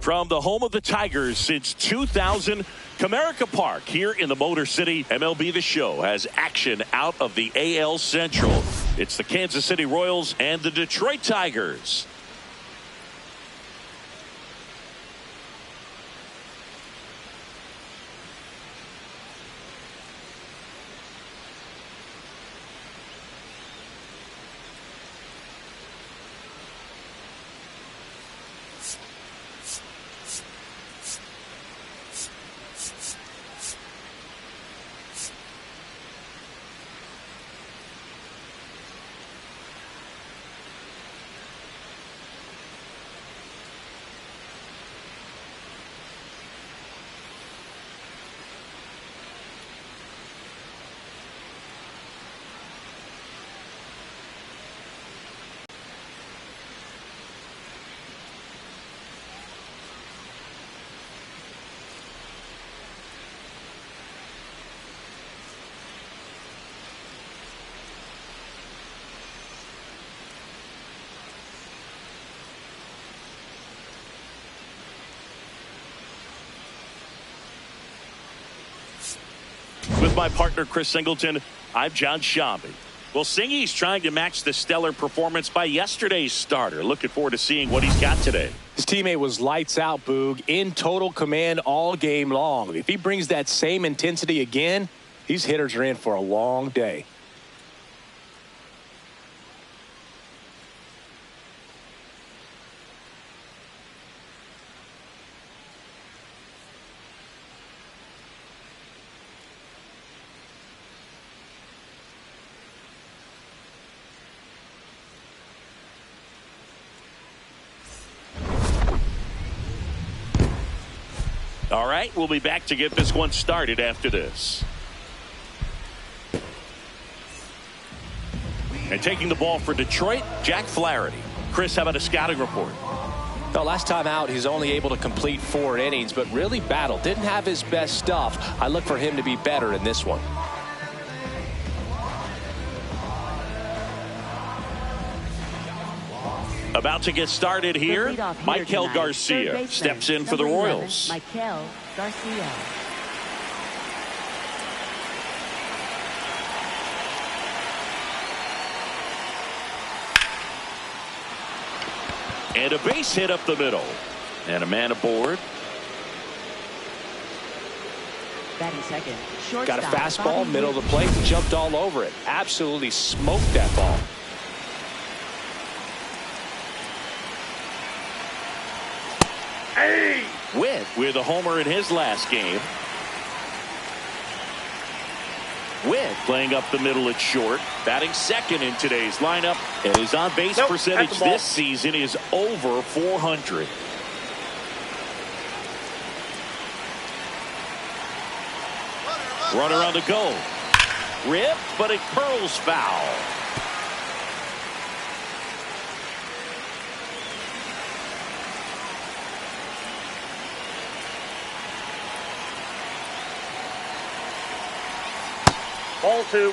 From the home of the Tigers since 2000, Comerica Park here in the Motor City. MLB The Show has action out of the AL Central. It's the Kansas City Royals and the Detroit Tigers. With my partner Chris Singleton, I'm John Shambi. Well, Singy's trying to match the stellar performance by yesterday's starter. Looking forward to seeing what he's got today. His teammate was lights out, Boog, in total command all game long. If he brings that same intensity again, these hitters are in for a long day. All right, we'll be back to get this one started after this. And taking the ball for Detroit, Jack Flaherty. Chris, how about a scouting report? Well, last time out, he's only able to complete 4 innings, but really battled. Didn't have his best stuff. I look for him to be better in this one. About to get started here, Maikel Garcia steps in for the Royals. Maikel Garcia. And a base hit up the middle. And a man aboard. Batting second. Got a fastball, middle of the plate, jumped all over it. Absolutely smoked that ball. Witt with a homer in his last game. Witt playing up the middle at short, batting second in today's lineup, and his on-base percentage this season is over 400. Runner on the go. Rip, but it curls foul. Ball 2.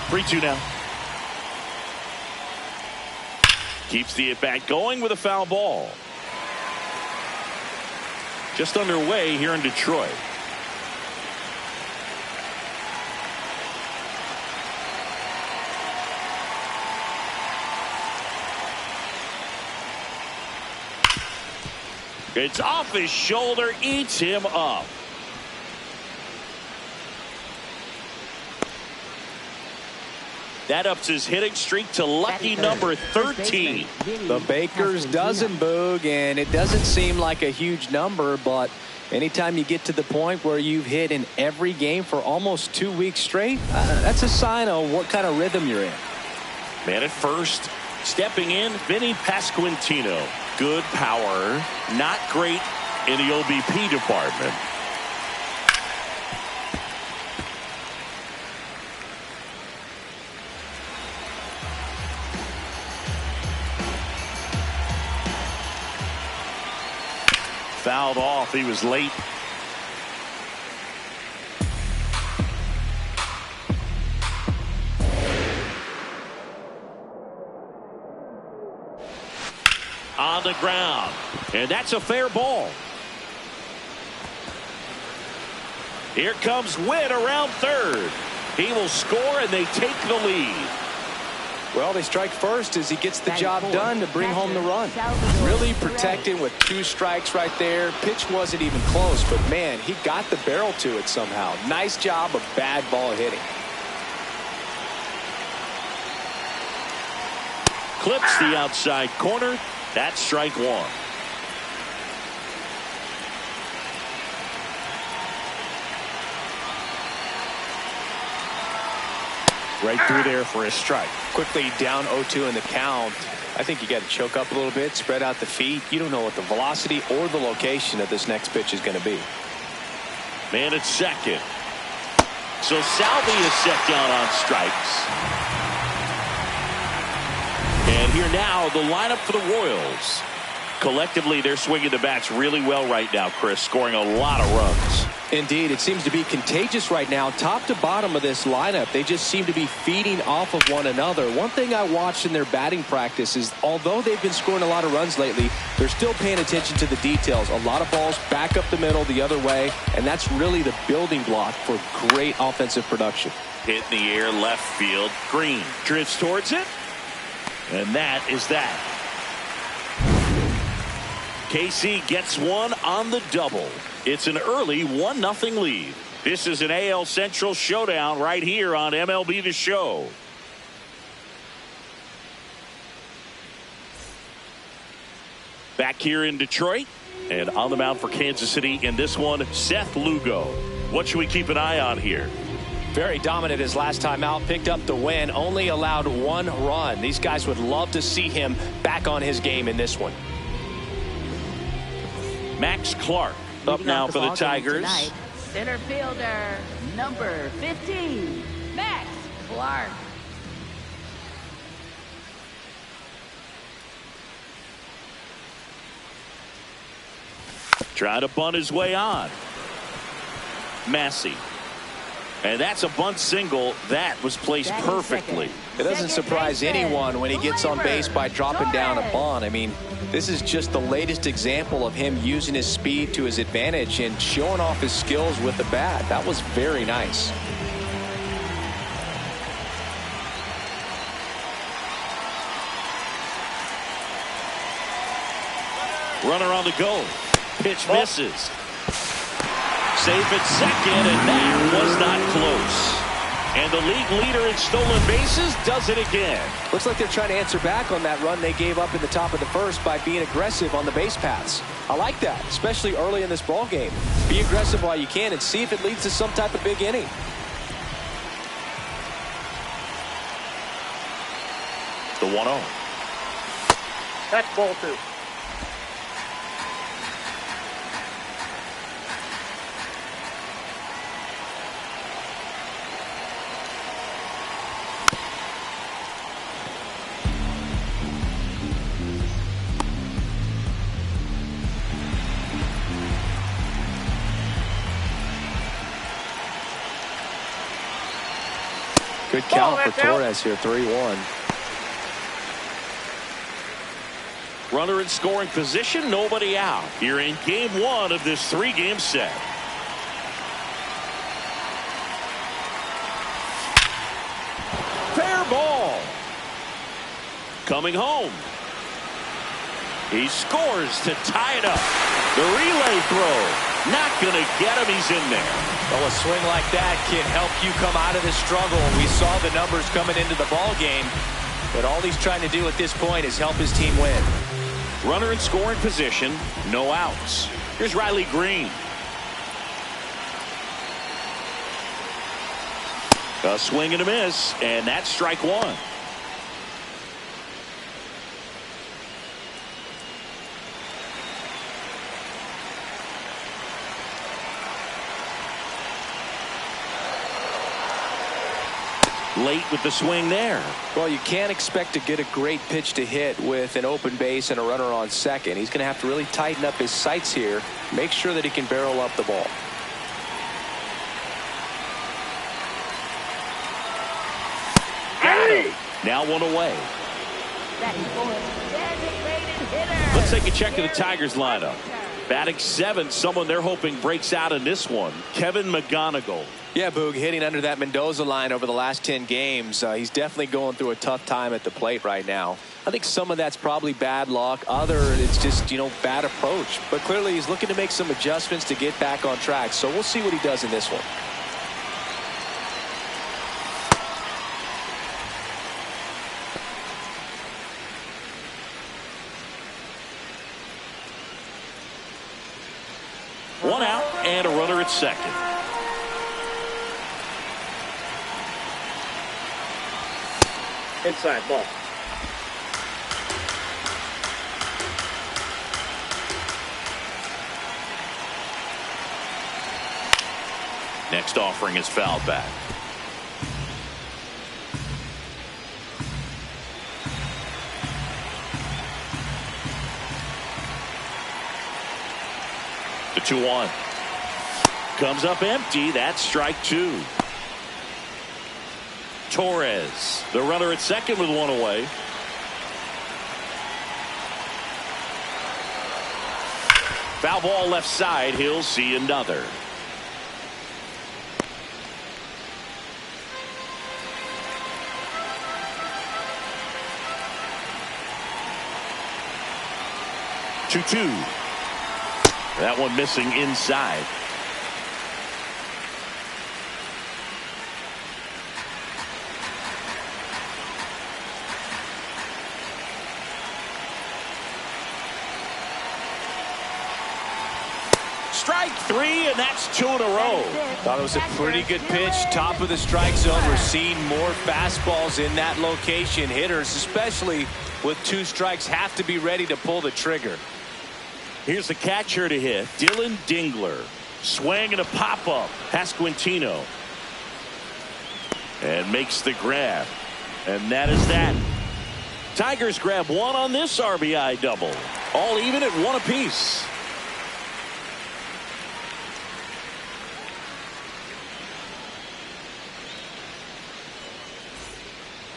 Three, 2 now. Keeps the at-bat going with a foul ball. Just underway here in Detroit. It's off his shoulder, eats him up. That ups his hitting streak to lucky number 13. The Baker's dozen, Boog, and it doesn't seem like a huge number, but anytime you get to the point where you've hit in every game for almost 2 weeks straight, that's a sign of what kind of rhythm you're in. Man at first, stepping in, Vinny Pasquantino. Good power, not great in the OBP department. Fouled off. He was late. On the ground. And that's a fair ball. Here comes Witt around third. He will score, and they take the lead. Well, they strike first as he gets the job done to bring home the run. Really protected with 2 strikes right there. Pitch wasn't even close, but man, he got the barrel to it somehow. Nice job of bad ball hitting. Clips the outside corner. That's strike 1. Right through there for a strike. Quickly down 0-2 in the count. I think you got to choke up a little bit, spread out the feet. You don't know what the velocity or the location of this next pitch is going to be. Man at second. So Salvi is set down on strikes. And here now the lineup for the Royals. Collectively, they're swinging the bats really well right now, Chris, scoring a lot of runs. Indeed, it seems to be contagious right now. Top to bottom of this lineup, they just seem to be feeding off of one another. One thing I watched in their batting practice is, although they've been scoring a lot of runs lately, they're still paying attention to the details. A lot of balls back up the middle the other way, and that's really the building block for great offensive production. Hit in the air, left field. Green drifts towards it, and that is that. KC gets one on the double. It's an early 1-0 lead. This is an AL Central showdown right here on MLB The Show. Back here in Detroit, and on the mound for Kansas City in this one, Seth Lugo. What should we keep an eye on here? Very dominant his last time out, picked up the win, only allowed 1 run. These guys would love to see him back on his game in this one. Max Clark up now for the Tigers. Tonight, center fielder number 15, Max Clark. Trying to bunt his way on. Massey. And that's a bunt single that was placed perfectly. It doesn't surprise anyone when he gets on base by dropping down a bunt. I mean, this is just the latest example of him using his speed to his advantage and showing off his skills with the bat. That was very nice. Runner on the go. Pitch misses. Safe at second, and that was not close. And the league leader in stolen bases does it again. Looks like they're trying to answer back on that run they gave up in the top of the first by being aggressive on the base paths. I like that, especially early in this ball game. Be aggressive while you can and see if it leads to some type of big inning. The 1-0. That's ball 2. Good count for Torres here, 3-1. Runner in scoring position, nobody out. Here in game 1 of this 3-game set. Fair ball. Coming home. He scores to tie it up. The relay throw. Not going to get him. He's in there. Well, a swing like that can help you come out of this struggle. We saw the numbers coming into the ball game, but all he's trying to do at this point is help his team win. Runner in scoring position, no outs. Here's Riley Green. A swing and a miss, and that's strike 1. late with the swing there. Well, you can't expect to get a great pitch to hit with an open base and a runner on second. He's going to have to really tighten up his sights here, make sure that he can barrel up the ball. Now one away. Let's take a check of the Tigers lineup. Batting 7th, someone they're hoping breaks out in this one, Kevin McGonigal. Yeah, Boog, hitting under that Mendoza line over the last 10 games. He's definitely going through a tough time at the plate right now. I think some of that's probably bad luck. Other, it's just, bad approach. But clearly he's looking to make some adjustments to get back on track. So we'll see what he does in this one. One out and a runner at second. Inside ball. Next offering is fouled back. The 2-1 comes up empty. That's strike 2. Torres, the runner at second with one away. Foul ball left side. He'll see another. Two. That one missing inside. Strike 3, and that's 2 in a row. Thought it was a pretty good pitch. Top of the strike zone. We're seeing more fastballs in that location. Hitters, especially with 2 strikes, have to be ready to pull the trigger. Here's the catcher to hit, Dylan Dingler. Swing and a pop-up. Pasquantino. And makes the grab. And that is that. Tigers grab 1 on this RBI double. All even at 1 apiece.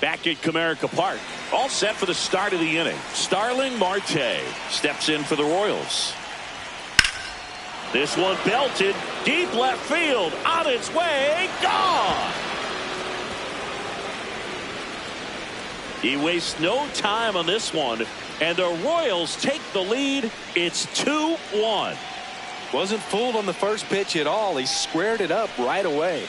Back at Comerica Park. All set for the start of the inning. Starling Marte steps in for the Royals. This one belted deep left field. On its way. Gone. He wastes no time on this one. And the Royals take the lead. It's 2-1. Wasn't fooled on the first pitch at all. He squared it up right away.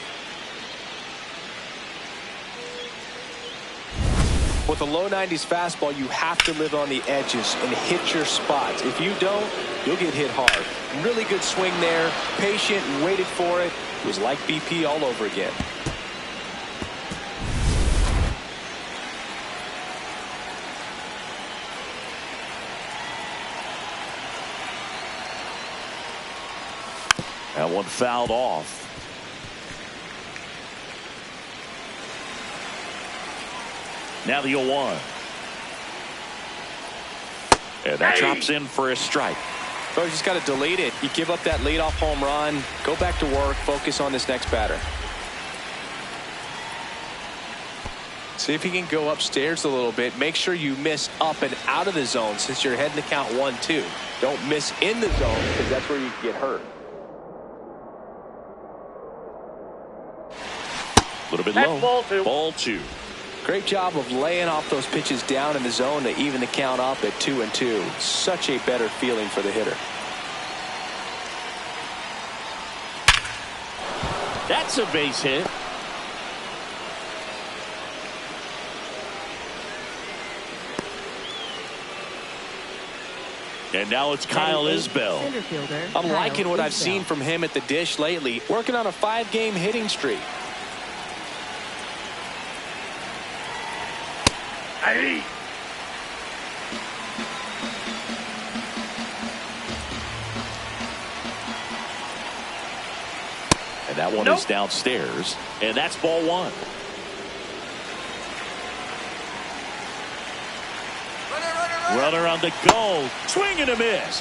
With a low 90s fastball, you have to live on the edges and hit your spots. If you don't, you'll get hit hard. Really good swing there. Patient, waited for it. It was like BP all over again. That one fouled off. Now the 0-1. And that drops in for a strike. So you just got to delete it. You give up that leadoff home run. Go back to work. Focus on this next batter. See if you can go upstairs a little bit. Make sure you miss up and out of the zone since you're heading to count 1-2. Don't miss in the zone because that's where you get hurt. A little bit That's low. ball 2. Ball 2. Great job of laying off those pitches down in the zone to even the count up at 2-2. Such a better feeling for the hitter. That's a base hit. And now it's Kyle Isbell. I'm liking what I've seen from him at the dish lately. Working on a 5-game hitting streak. Hey. And that one is downstairs. And that's ball 1. Runner on the go. Swing and a miss.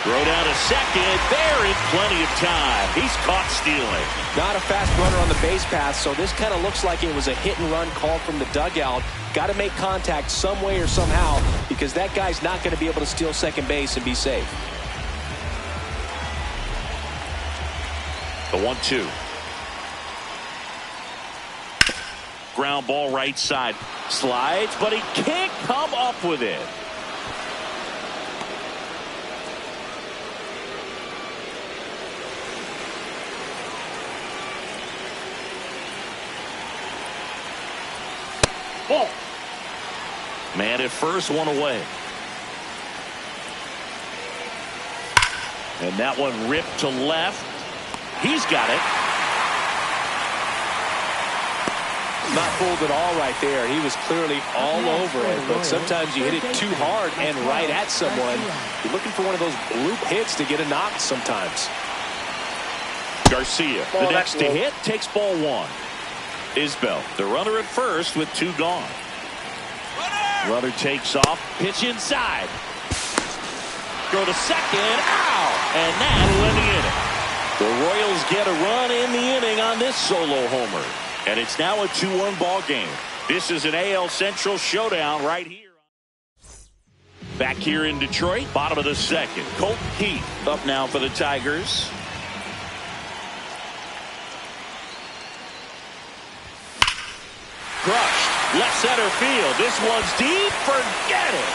Throw down to second. There in plenty of time. He's caught stealing. Not a fast runner on the base path, so this kind of looks like it was a hit and run call from the dugout. Got to make contact some way or somehow, because that guy's not going to be able to steal second base and be safe. The 1-2. Ground ball right side. Slides, but he can't come up with it. Ball. Man at first, one away. And that one ripped to left. He's got it. Not fooled at all right there. He was clearly all over it, but sometimes you hit it too hard and right at someone. You're looking for one of those bloop hits to get a knock sometimes. Garcia, the next to hit, takes ball one. Isbell, the runner at first with two gone. Runner takes off, pitch inside. Go to second, ow! And that'll end the inning. The Royals get a run in the inning on this solo homer. And it's now a 2-1 ball game. This is an AL Central showdown right here. Back here in Detroit, bottom of the second. Colt Keith up now for the Tigers. Crushed. Left center field. This one's deep. Forget it.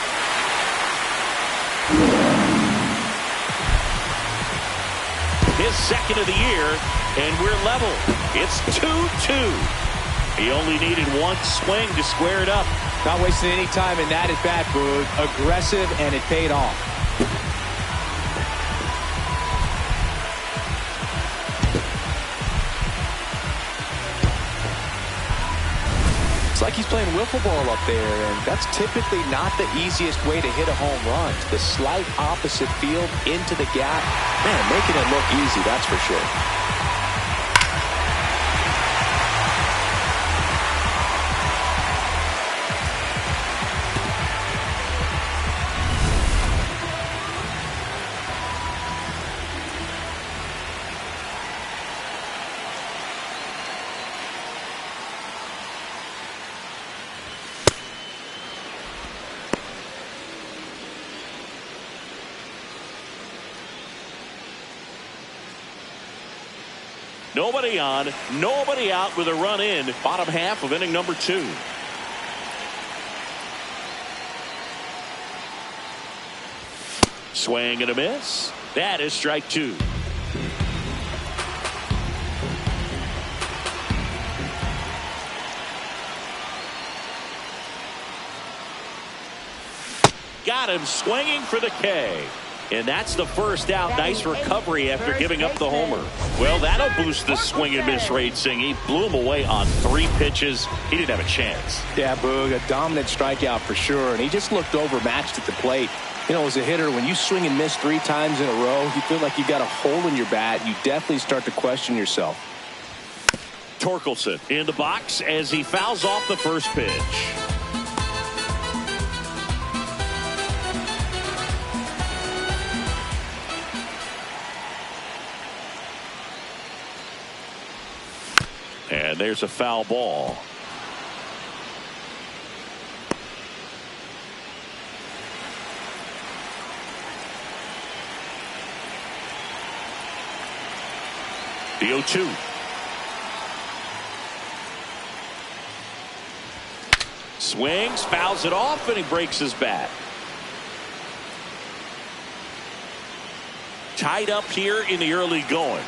His second of the year, and we're level. It's 2-2. He only needed one swing to square it up. Not wasting any time in that at bat, Boog. Aggressive, and it paid off. It's like he's playing wiffle ball up there, and that's typically not the easiest way to hit a home run. The slight opposite field into the gap. Man, making it look easy, that's for sure. Nobody on, nobody out with a run in. Bottom half of inning number 2. Swing and a miss. That is strike 2. Got him swinging for the K. And that's the first out. Nice recovery after giving up the homer. Well, that'll boost the swing and miss rate, Sing. He blew him away on 3 pitches. He didn't have a chance. Yeah, Boog, a dominant strikeout for sure. And he just looked overmatched at the plate. You know, as a hitter, when you swing and miss 3 times in a row, you feel like you got a hole in your bat. You definitely start to question yourself. Torkelson in the box as he fouls off the first pitch. And there's a foul ball. The 0-2. Swings, fouls it off, and he breaks his bat. Tied up here in the early going.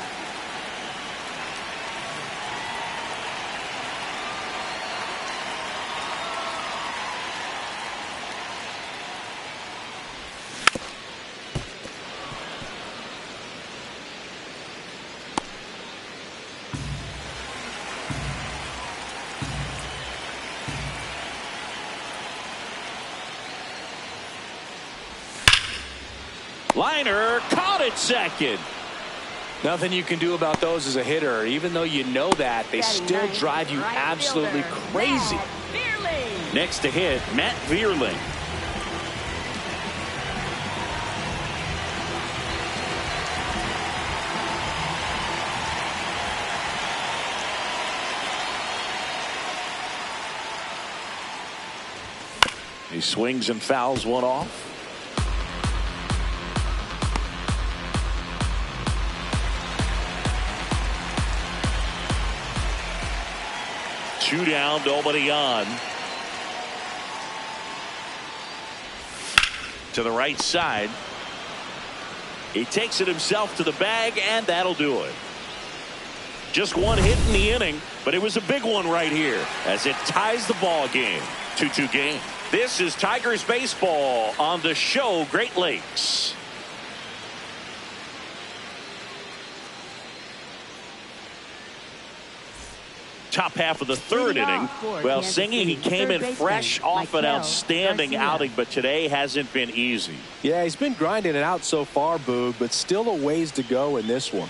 Liner caught it second. Nothing you can do about those as a hitter. Even though you know that, they still drive you absolutely crazy. Next to hit, Matt Vierling. He swings and fouls one off. Two down, nobody on. To the right side. He takes it himself to the bag, and that'll do it. Just one hit in the inning, but it was a big one right here as it ties the ball game. 2-2 game. This is Tigers baseball on the show Great Lakes. Top half of the third inning. Well, Singy, he came in fresh off an outstanding outing, but today hasn't been easy. Yeah, he's been grinding it out so far, Boog, but still a ways to go in this one.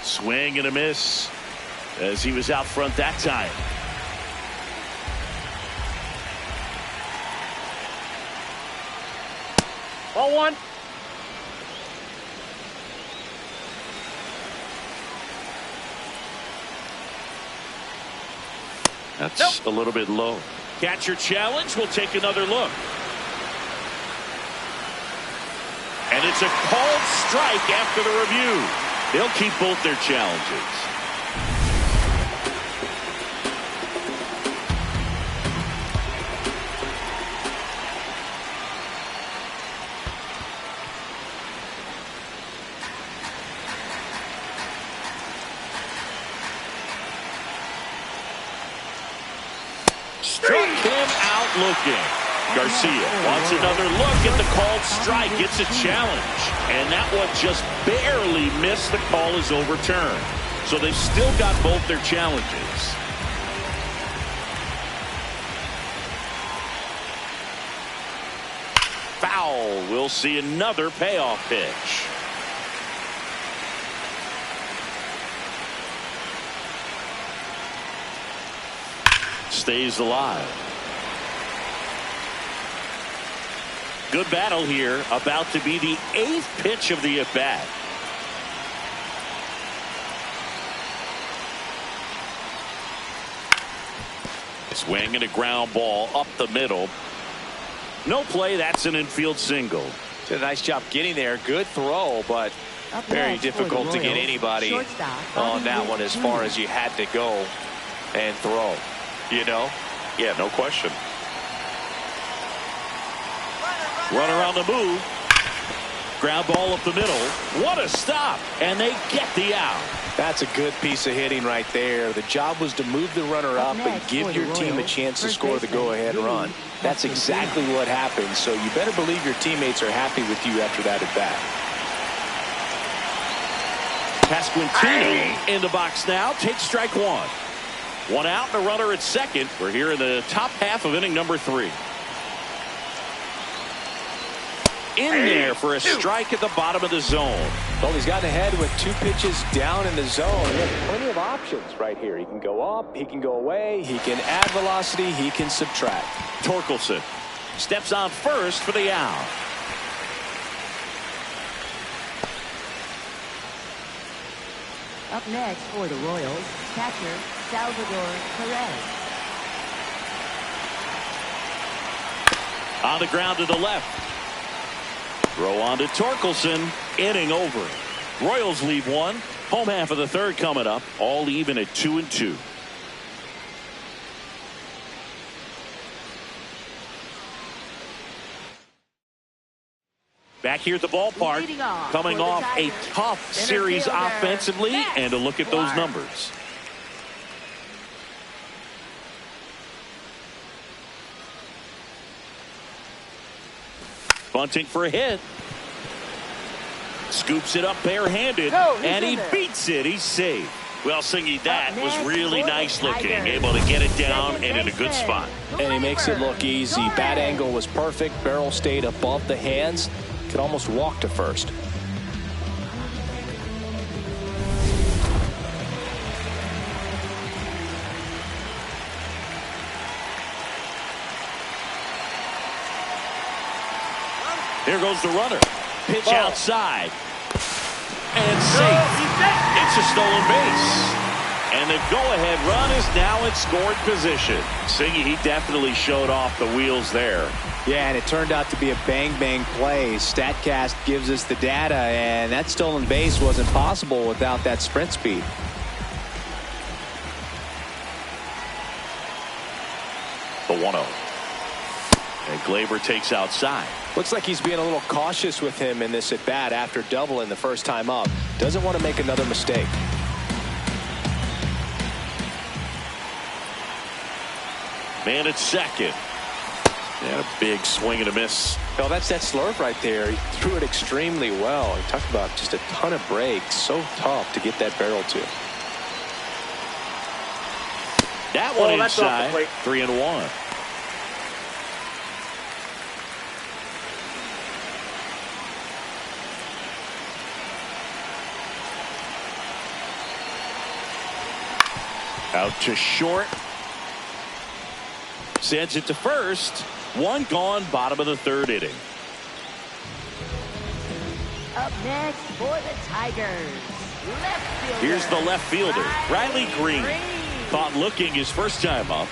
Swing and a miss as he was out front that time. Ball one. That's a little bit low. Catcher challenge. We'll take another look. And it's a called strike after the review. They'll keep both their challenges. Struck him out looking. Garcia wants another look at the called strike. It's a challenge. And that one just barely missed. The call is overturned. So they've still got both their challenges. Foul. We'll see another payoff pitch. Stays alive. Good battle here. About to be the 8th pitch of the at-bat. Swing and a ground ball up the middle. No play. That's an infield single. Did a nice job getting there. Good throw, but very difficult to get anybody on that one as far as you had to go and throw. You know? Yeah, no question. Runner on the move. Ground ball up the middle. What a stop. And they get the out. That's a good piece of hitting right there. The job was to move the runner up and give your team a chance to score the go-ahead run. That's exactly what happened. So you better believe your teammates are happy with you after that at bat. Pasquantino in the box now. Takes strike one. One out and a runner at second. We're here in the top half of inning number 3. In there for a strike at the bottom of the zone. Well, he's gotten ahead with 2 pitches down in the zone. He has plenty of options right here. He can go up, he can go away, he can add velocity, he can subtract. Torkelson steps on first for the out. Up next for the Royals, catcher Salvador Perez. On the ground to the left. Throw on to Torkelson. Inning over. Royals leave one. Home half of the third coming up. All even at 2-2. Back here at the ballpark, coming off a tough series offensively, and a look at those numbers. Bunting for a hit. Scoops it up barehanded, and he beats it. He's safe. Well, Singy, that was really nice looking. Able to get it down and in a good spot. And he makes it look easy. Bat angle was perfect. Barrel stayed above the hands. Could almost walk to first. Here goes the runner. Pitch outside. And safe. It's a stolen base. And the go-ahead run is now in scoring position. Singy, he definitely showed off the wheels there. Yeah, and it turned out to be a bang-bang play. StatCast gives us the data, and that stolen base wasn't possible without that sprint speed. The 1-0. And Gleyber takes outside. Looks like he's being a little cautious with him in this at-bat after doubling the first time up. Doesn't want to make another mistake. Man at second. And a big swing and a miss. No, that's that slurve right there. He threw it extremely well. He talked about just a ton of breaks. So tough to get that barrel to. That one that's off the inside. plate. 3-1. Out to short. Sends it to first. One gone, bottom of the third inning. Up next for the Tigers, left fielder. Here's the left fielder, Riley Green. Caught looking his first time up.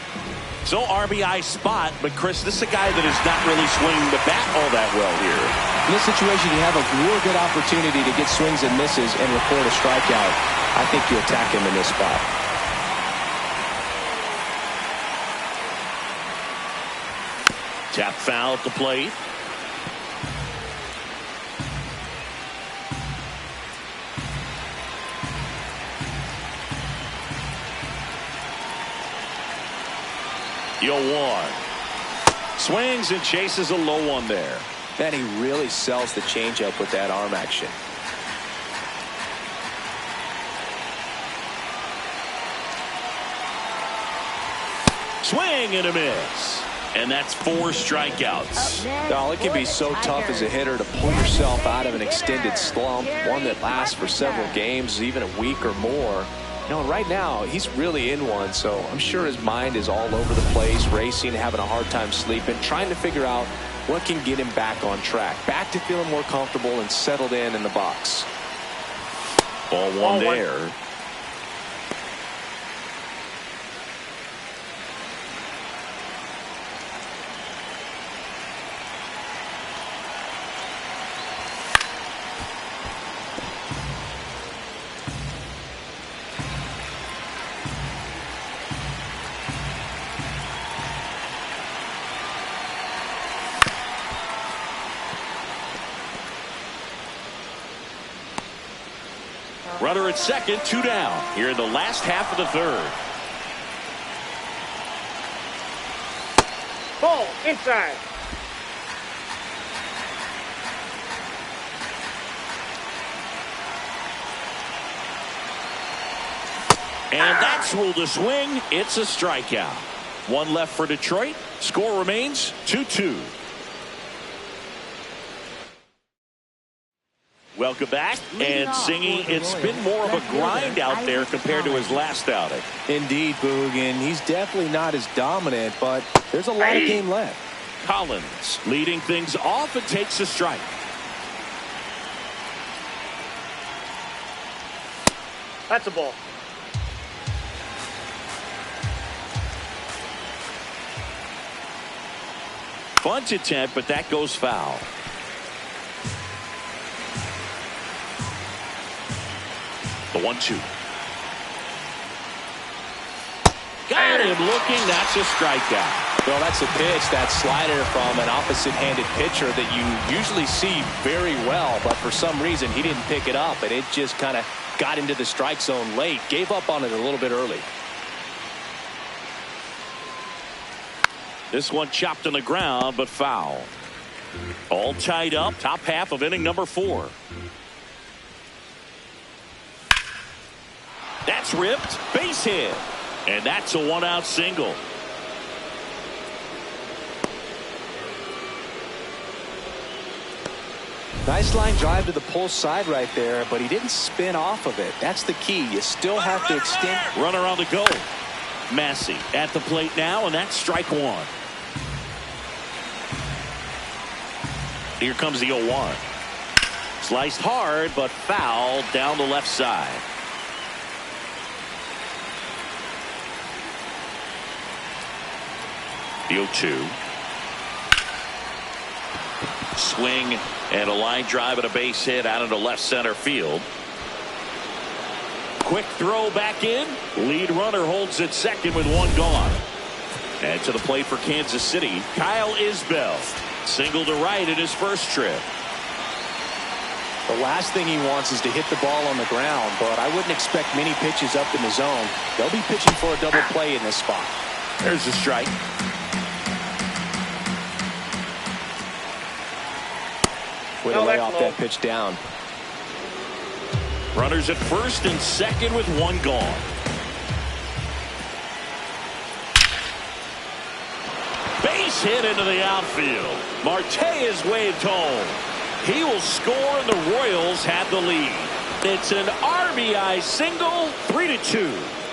So RBI spot, but Chris, this is a guy that is not really swinging the bat all that well here. In this situation, you have a real good opportunity to get swings and misses and record a strikeout. I think you attack him in this spot. Tap foul at the plate. The 0-1. Swings and chases a low one there. Man, he really sells the changeup with that arm action. Swing and a miss. And that's 4 strikeouts. Now, it can be so tough as a hitter to pull yourself out of an extended slump, one that lasts for several games, even a week or more. You know, right now, he's really in one, so I'm sure his mind is all over the place, racing, having a hard time sleeping, trying to figure out what can get him back on track, back to feeling more comfortable and settled in the box. Ball one there. Runner at second, 2 down here in the last half of the third. Ball inside. And that's ruled a swing. It's a strikeout. One left for Detroit. Score remains 2-2. Welcome back. And Singy, it's been more of a grind out there compared to his last outing. Indeed, Boog, and he's definitely not as dominant, but there's a lot of game left. Collins leading things off and takes a strike. That's a ball. Bunt attempt, but that goes foul. The 1-2. Got him looking. That's a strikeout. Well, that's a pitch, that slider from an opposite-handed pitcher that you usually see very well, but for some reason he didn't pick it up, and it just kind of got into the strike zone late. Gave up on it a little bit early. This one chopped on the ground, but foul. All tied up. Top half of inning number 4. That's ripped. Base hit. And that's a 1-out single. Nice line drive to the pull side right there, but he didn't spin off of it. That's the key. You still have to extend. Runner on the go. Massey at the plate now, and that's strike 1. Here comes the 0-1. Sliced hard, but foul down the left side. The 0-2. Swing and a line drive and a base hit out into left center field. Quick throw back in. Lead runner holds at second with one gone. And to the plate for Kansas City, Kyle Isbell. Single to right in his first trip. The last thing he wants is to hit the ball on the ground, but I wouldn't expect many pitches up in the zone. They'll be pitching for a double play in this spot. There's a strike. Way to lay off that pitch down. Runners at first and second with one gone. Base hit into the outfield. Marte is waved home. He will score, and the Royals have the lead. It's an RBI single, 3-2.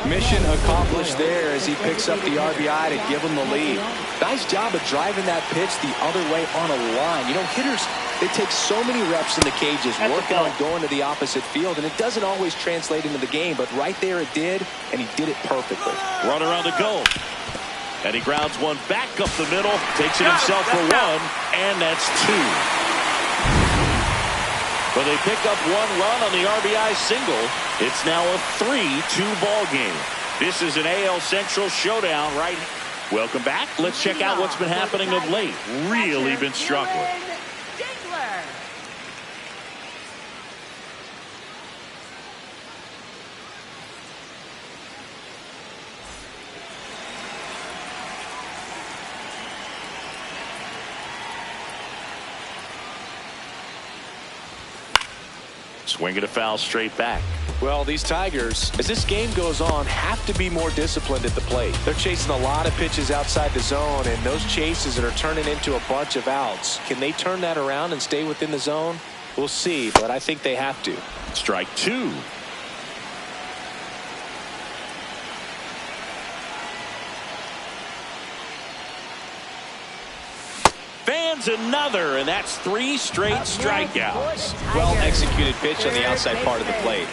Mission accomplished there as he picks up the RBI to give him the lead. Nice job of driving that pitch the other way on a line. You know, hitters, they take so many reps in the cages working on going to the opposite field, and it doesn't always translate into the game, but right there it did, and he did it perfectly. Runner on the go. And he grounds one back up the middle, takes it himself for one, and that's two. But they pick up one run on the RBI single. It's now a 3-2 ball game. This is an AL Central showdown, right? Welcome back. Let's check out what's been happening of late. Really been struggling. Swing and a foul straight back. Well, these Tigers, as this game goes on, have to be more disciplined at the plate. They're chasing a lot of pitches outside the zone, and those chases that are turning into a bunch of outs. Can they turn that around and stay within the zone? We'll see, but I think they have to. Strike two. Fans another, and that's 3 straight strikeouts. Well executed pitch on the outside part of the plate.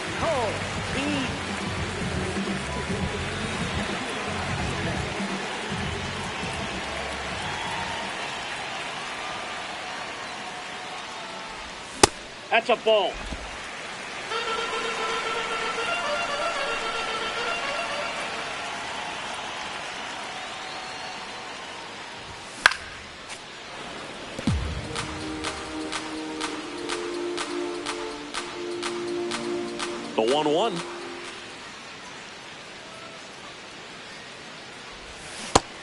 That's a ball. The 1-1.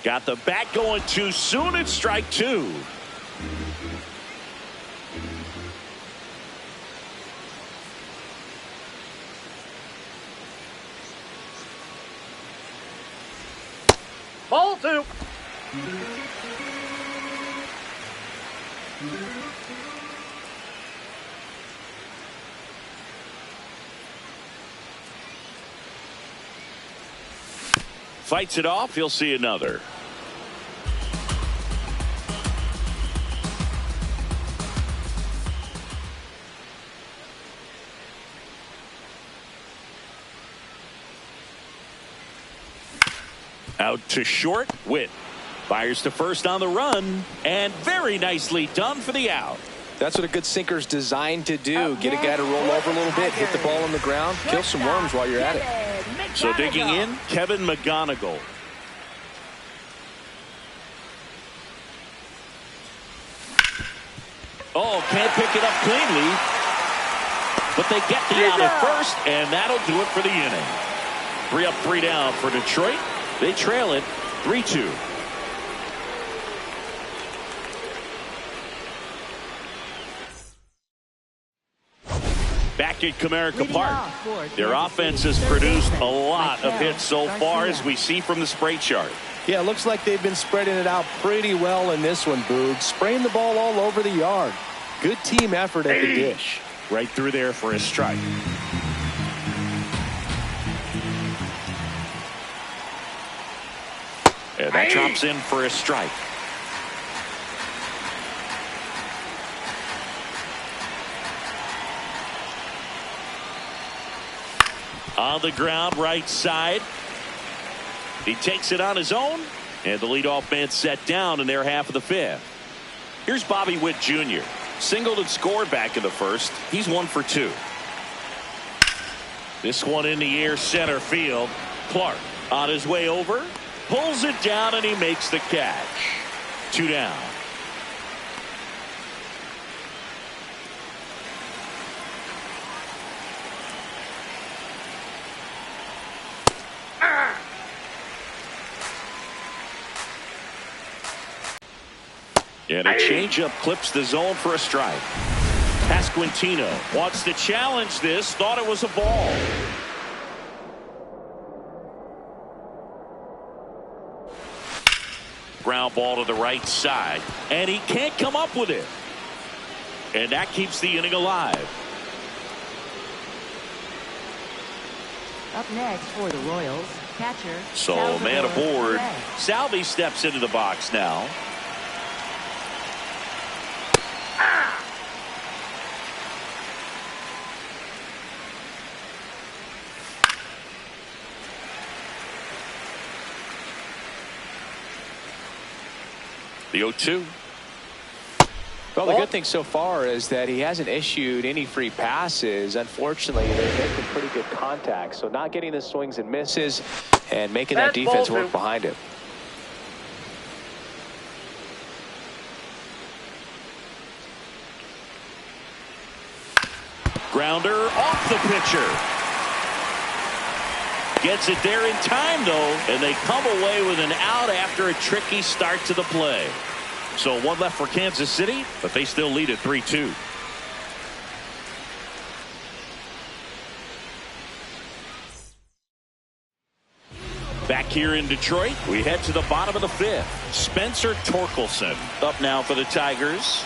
Got the bat going too soon. It's strike two. Ball two. Fights it off. He'll see another. Out to short. Witt fires to first on the run, and very nicely done for the out. That's what a good sinker's designed to do. Get a guy to roll over a little bit, hit the ball on the ground, kill some worms while you're at it. So digging in, Kevin McGonigal. Oh, can't pick it up cleanly. But they get the out at first, and that'll do it for the inning. 3 up, 3 down for Detroit. They trail it 3-2. Back at Comerica Park, their offense has produced a lot of hits so far, as we see from the spray chart. Yeah, it looks like they've been spreading it out pretty well in this one, Boog. Spraying the ball all over the yard. Good team effort at the dish. Right through there for a strike. And that drops in for a strike. On the ground, right side. He takes it on his own, And the leadoff man set down in their half of the fifth. Here's Bobby Witt Jr. Singled and scored back in the first. He's 1 for 2. This one in the air center field. Clark on his way over. Pulls it down and he makes the catch. 2 down. And a changeup clips the zone for a strike. Pasquantino wants to challenge this. Thought it was a ball. Ground ball to the right side. And he can't come up with it. And that keeps the inning alive. Up next for the Royals, catcher. So Salvador man aboard. Perez. Salvi steps into the box now. The 0-2. Well, the good thing so far is that he hasn't issued any free passes. Unfortunately, they're making pretty good contact. So not getting the swings and misses and making that That's defense ball work two. behind him. Grounder off the pitcher. Gets it there in time, though, and they come away with an out after a tricky start to the play. So 1 left for Kansas City, but they still lead at 3-2. Back here in Detroit, we head to the bottom of the fifth. Spencer Torkelson up now for the Tigers.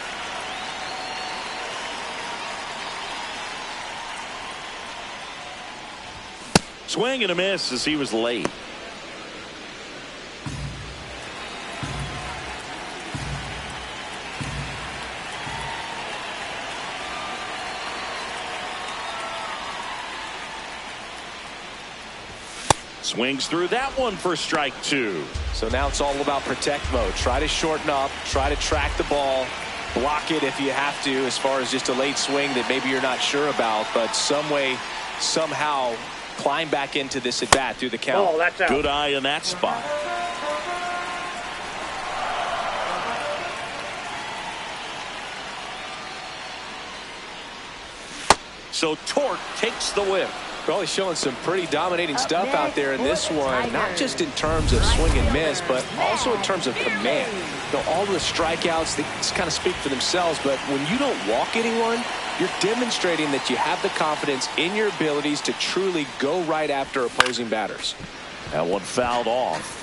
Swing and a miss as he was late. Swings through that one for strike 2. So now it's all about protect mode. Try to shorten up, try to track the ball, block it if you have to, as far as just a late swing that maybe you're not sure about, but some way, somehow climb back into this at bat through the count. Oh, that's out. Good eye in that spot. So Torque takes the whip. Well, he's showing some pretty dominating stuff out there in this one, not just in terms of swing and miss, but also in terms of command. You know, all the strikeouts, they kind of speak for themselves, but when you don't walk anyone, you're demonstrating that you have the confidence in your abilities to truly go right after opposing batters. That one fouled off.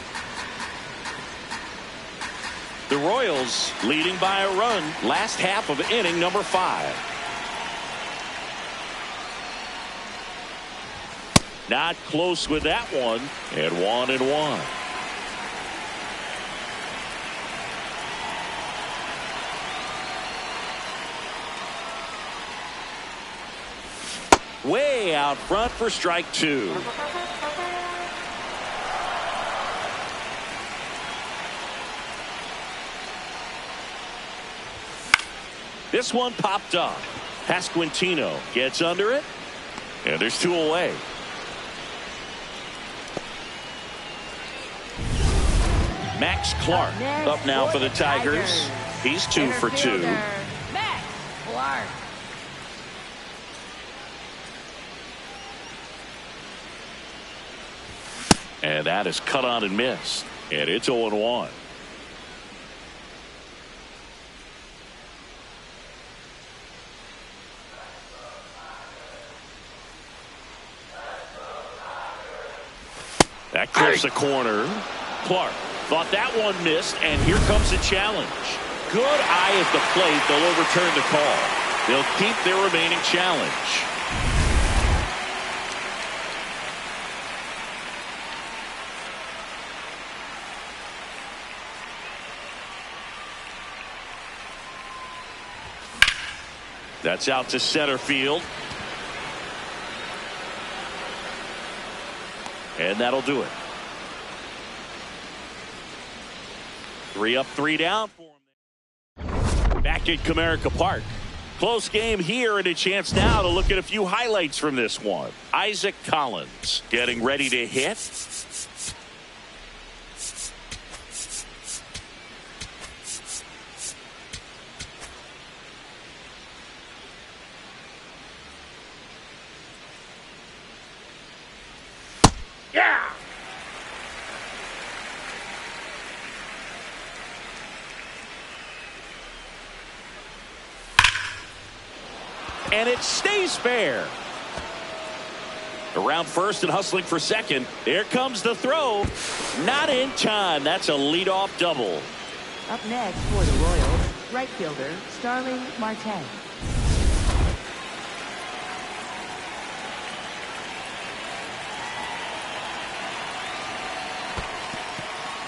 The Royals leading by a run last half of inning number 5. Not close with that one. And 1-1. Way out front for strike 2. This one popped up. Pasquantino gets under it. And there's 2 away. Max Clark up now for the Tigers. He's 2 for 2. Max Clark. And that is cut on and missed. And it's 0-1. That clips the corner. Clark thought that one missed, and here comes the challenge. Good eye at the plate. They'll overturn the call. They'll keep their remaining challenge. That's out to center field. And that'll do it. 3 up, 3 down for him. Back at Comerica Park. Close game here and a chance now to look at a few highlights from this one. Isaac Collins getting ready to hit. Yeah! And it stays fair. Around first and hustling for second. There comes the throw. Not in time. That's a leadoff double. Up next for the Royals, right fielder Starling Marte.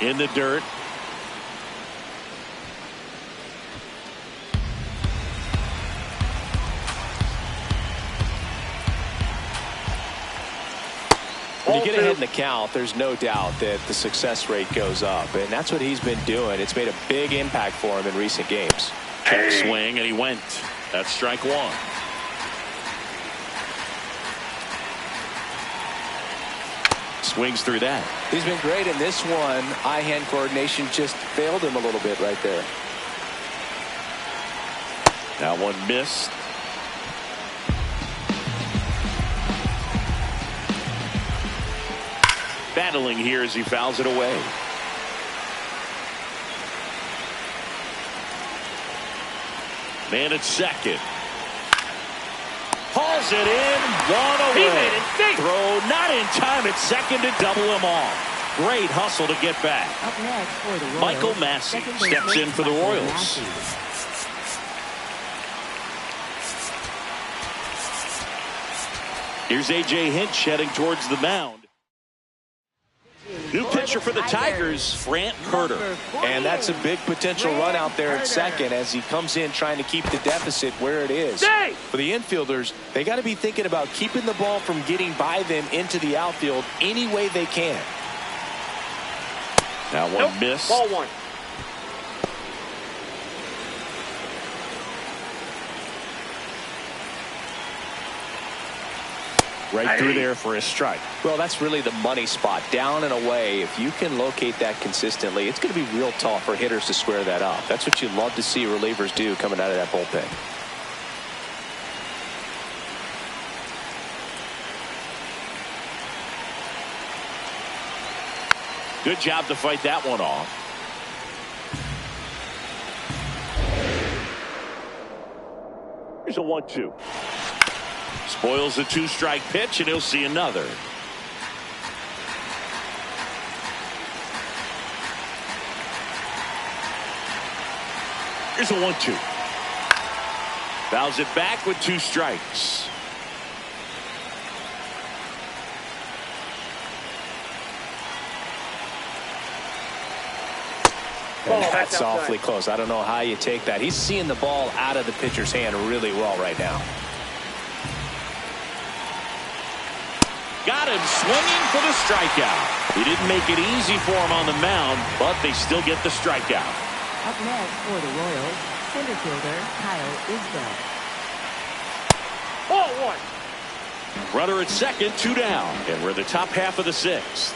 In the dirt. When you get ahead in the count, there's no doubt that the success rate goes up, and that's what he's been doing. It's made a big impact for him in recent games. Check swing, and he went. That's strike one. Swings through that. He's been great in this one. Eye-hand coordination just failed him a little bit right there. That one missed. Battling here as he fouls it away. Man at second. Hauls it in. One He away. made it think. Throw not in time at second to double him off. Great hustle to get back. Up next for the Royals, Michael Massey second steps baseman in for the Michael Royals. Massey. Here's A.J. Hinch heading towards the mound. New pitcher for the Tigers, Grant Herter. And that's a big potential run out there at second as he comes in trying to keep the deficit where it is. Stay! For the infielders, they got to be thinking about keeping the ball from getting by them into the outfield any way they can. That one Nope. missed. Ball one. Right through there for a strike. Well, that's really the money spot. Down and away, if you can locate that consistently, it's going to be real tough for hitters to square that up. That's what you love to see relievers do coming out of that bullpen. Good job to fight that one off. Here's a 1-2. Spoils the 2-strike pitch, and he'll see another. Here's a 1-2. Fouls it back with 2 strikes. And Oh, that's that's awfully outside. close. I don't know how you take that. He's seeing the ball out of the pitcher's hand really well right now. Got him swinging for the strikeout. He didn't make it easy for him on the mound, but they still get the strikeout. Up next for the Royals, center fielder Kyle Isbell. Ball one. Runner at second, 2 down. And we're in the top half of the 6th.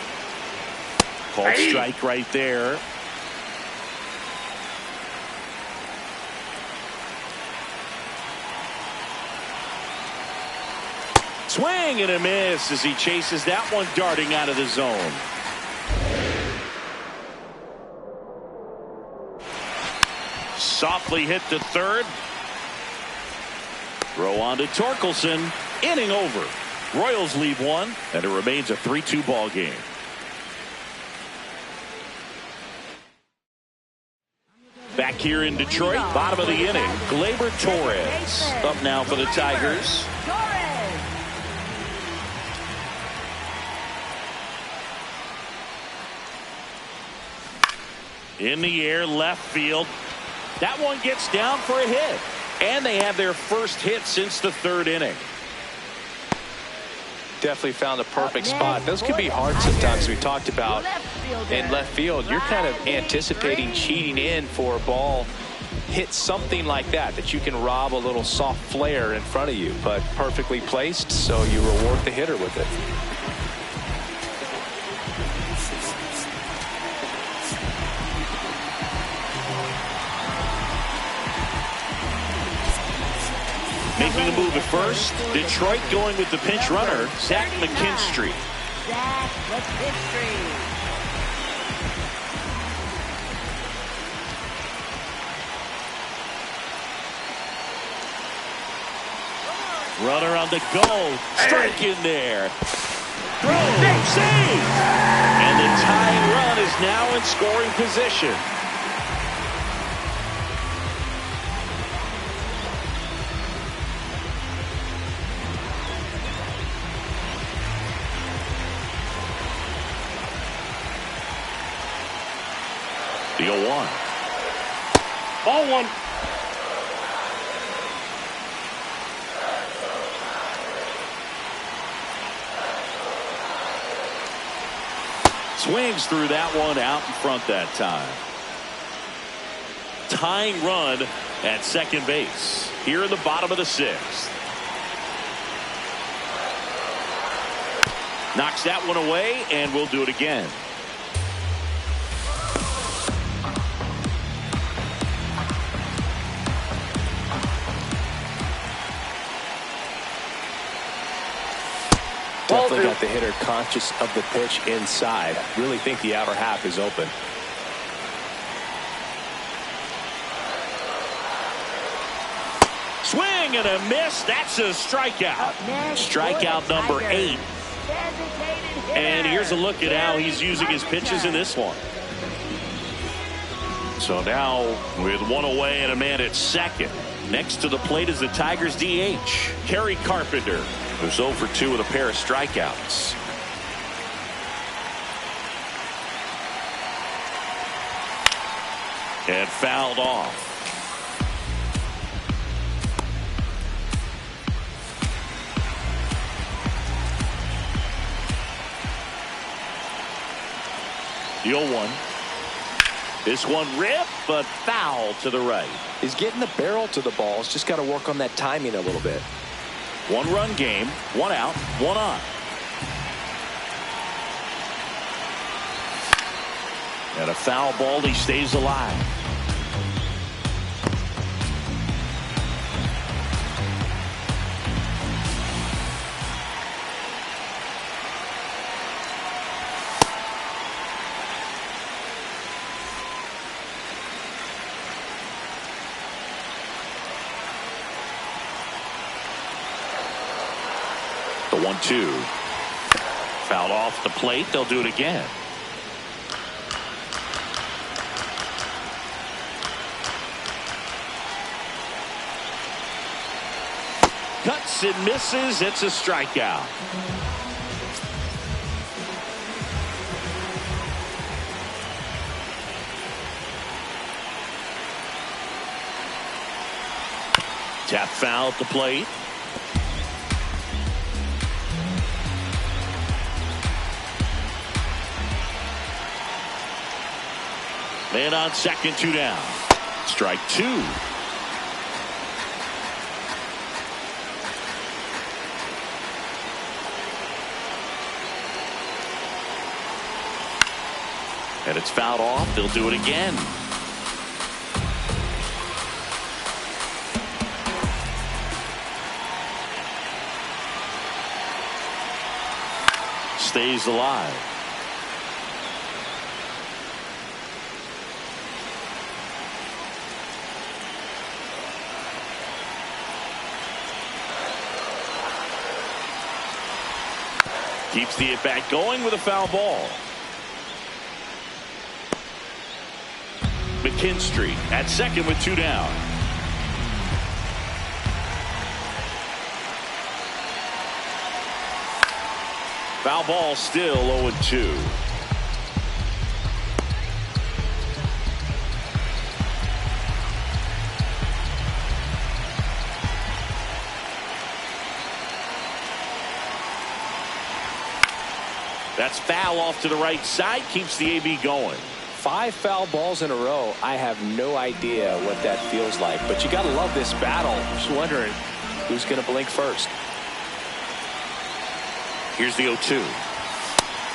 Called Hey. strike right there. Swing and a miss as he chases that one darting out of the zone. Softly hit to third. Throw on to Torkelson. Inning over. Royals leave 1, and it remains a 3-2 ball game. Back here in Detroit, bottom of the inning, Gleyber Torres up now for the Tigers. Torres. In the air, left field. That one gets down for a hit. And they have their first hit since the 3rd inning. Definitely found the perfect spot. Those can be hard sometimes. We talked about fielder. in left field, you're kind of anticipating cheating in for a ball hit something like that you can rob a little soft flare in front of you, but perfectly placed, so you reward the hitter with it. Making a move at first, Detroit going with the pinch runner, Zach McKinstry. Zach McKinstry. Runner on the go. Strike in there. Throw. Save. And the tying run is now in scoring position. The 0-1. Ball one. Swings through that one out in front that time. Tying run at second base here in the bottom of the sixth. Knocks that one away, and we'll do it again. Definitely got the hitter conscious of the pitch inside. Really think the outer half is open. Swing and a miss. That's a strikeout. Strikeout number 8. And here's a look at how he's using his pitches in this one. So now with one away and a man at second. Next to the plate is the Tigers DH, Kerry Carpenter, who's 0 for 2 with a pair of strikeouts. And fouled off. The 0-1. This one ripped, but foul to the right. He's getting the barrel to the ball. He's just got to work on that timing a little bit. 1-run game, 1 out, 1 on. And a foul ball, he stays alive. The 1-2. Fouled off the plate. They'll do it again. Cuts and misses. It's a strikeout. Tap foul at the plate. Man on second, 2 down. Strike 2. And it's fouled off. They'll do it again. Stays alive. Keeps the at-bat going with a foul ball. McKinstry at second with 2 down. Foul ball, still 0-2. That's foul off to the right side. Keeps the AB going. 5 foul balls in a row. I have no idea what that feels like, but you got to love this battle. Just wondering who's going to blink first. Here's the 0-2.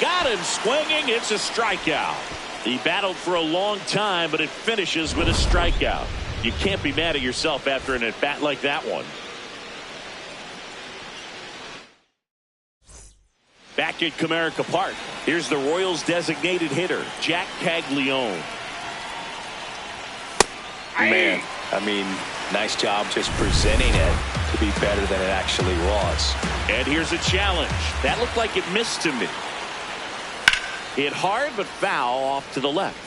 Got him swinging. It's a strikeout. He battled for a long time, but it finishes with a strikeout. You can't be mad at yourself after an at-bat like that one. Back at Comerica Park, here's the Royals designated hitter, Jack Caglione. Man, I mean, nice job just presenting it to be better than it actually was. And here's a challenge. That looked like it missed to me. Hit hard, but foul off to the left.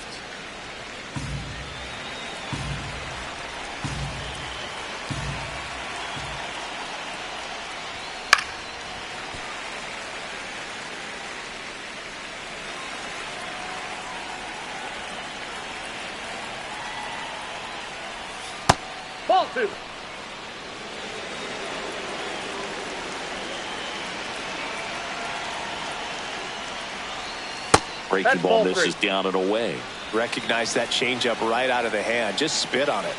Ball 2. Breaking ball misses down and away. Recognize that changeup right out of the hand. Just spit on it.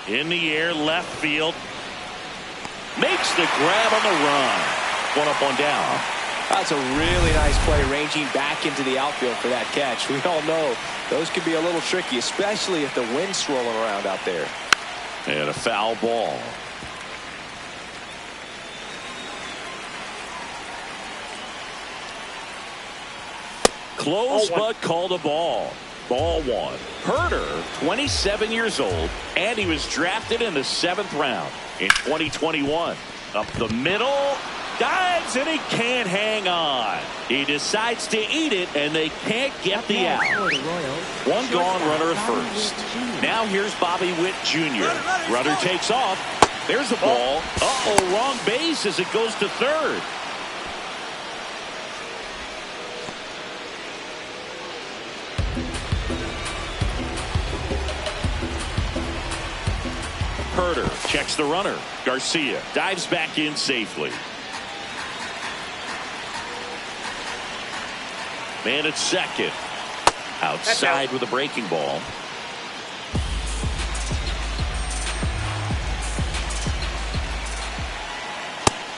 In the air, left field. Makes the grab on the run. One up, one down. That's a really nice play, ranging back into the outfield for that catch. We all know those can be a little tricky, especially if the wind's swirling around out there. And a foul ball. Close, but called a ball. Ball 1. Herder, 27 years old, and he was drafted in the 7th round in 2021. Up the middle, dives, and he can't hang on. He decides to eat it, and they can't get the out. One gone, runner at first. Now here's Bobby Witt Jr. Runner takes off. There's a ball. Uh-oh, wrong base as it goes to third. Herder checks the runner. Garcia dives back in safely. Man at second. Outside with a breaking ball.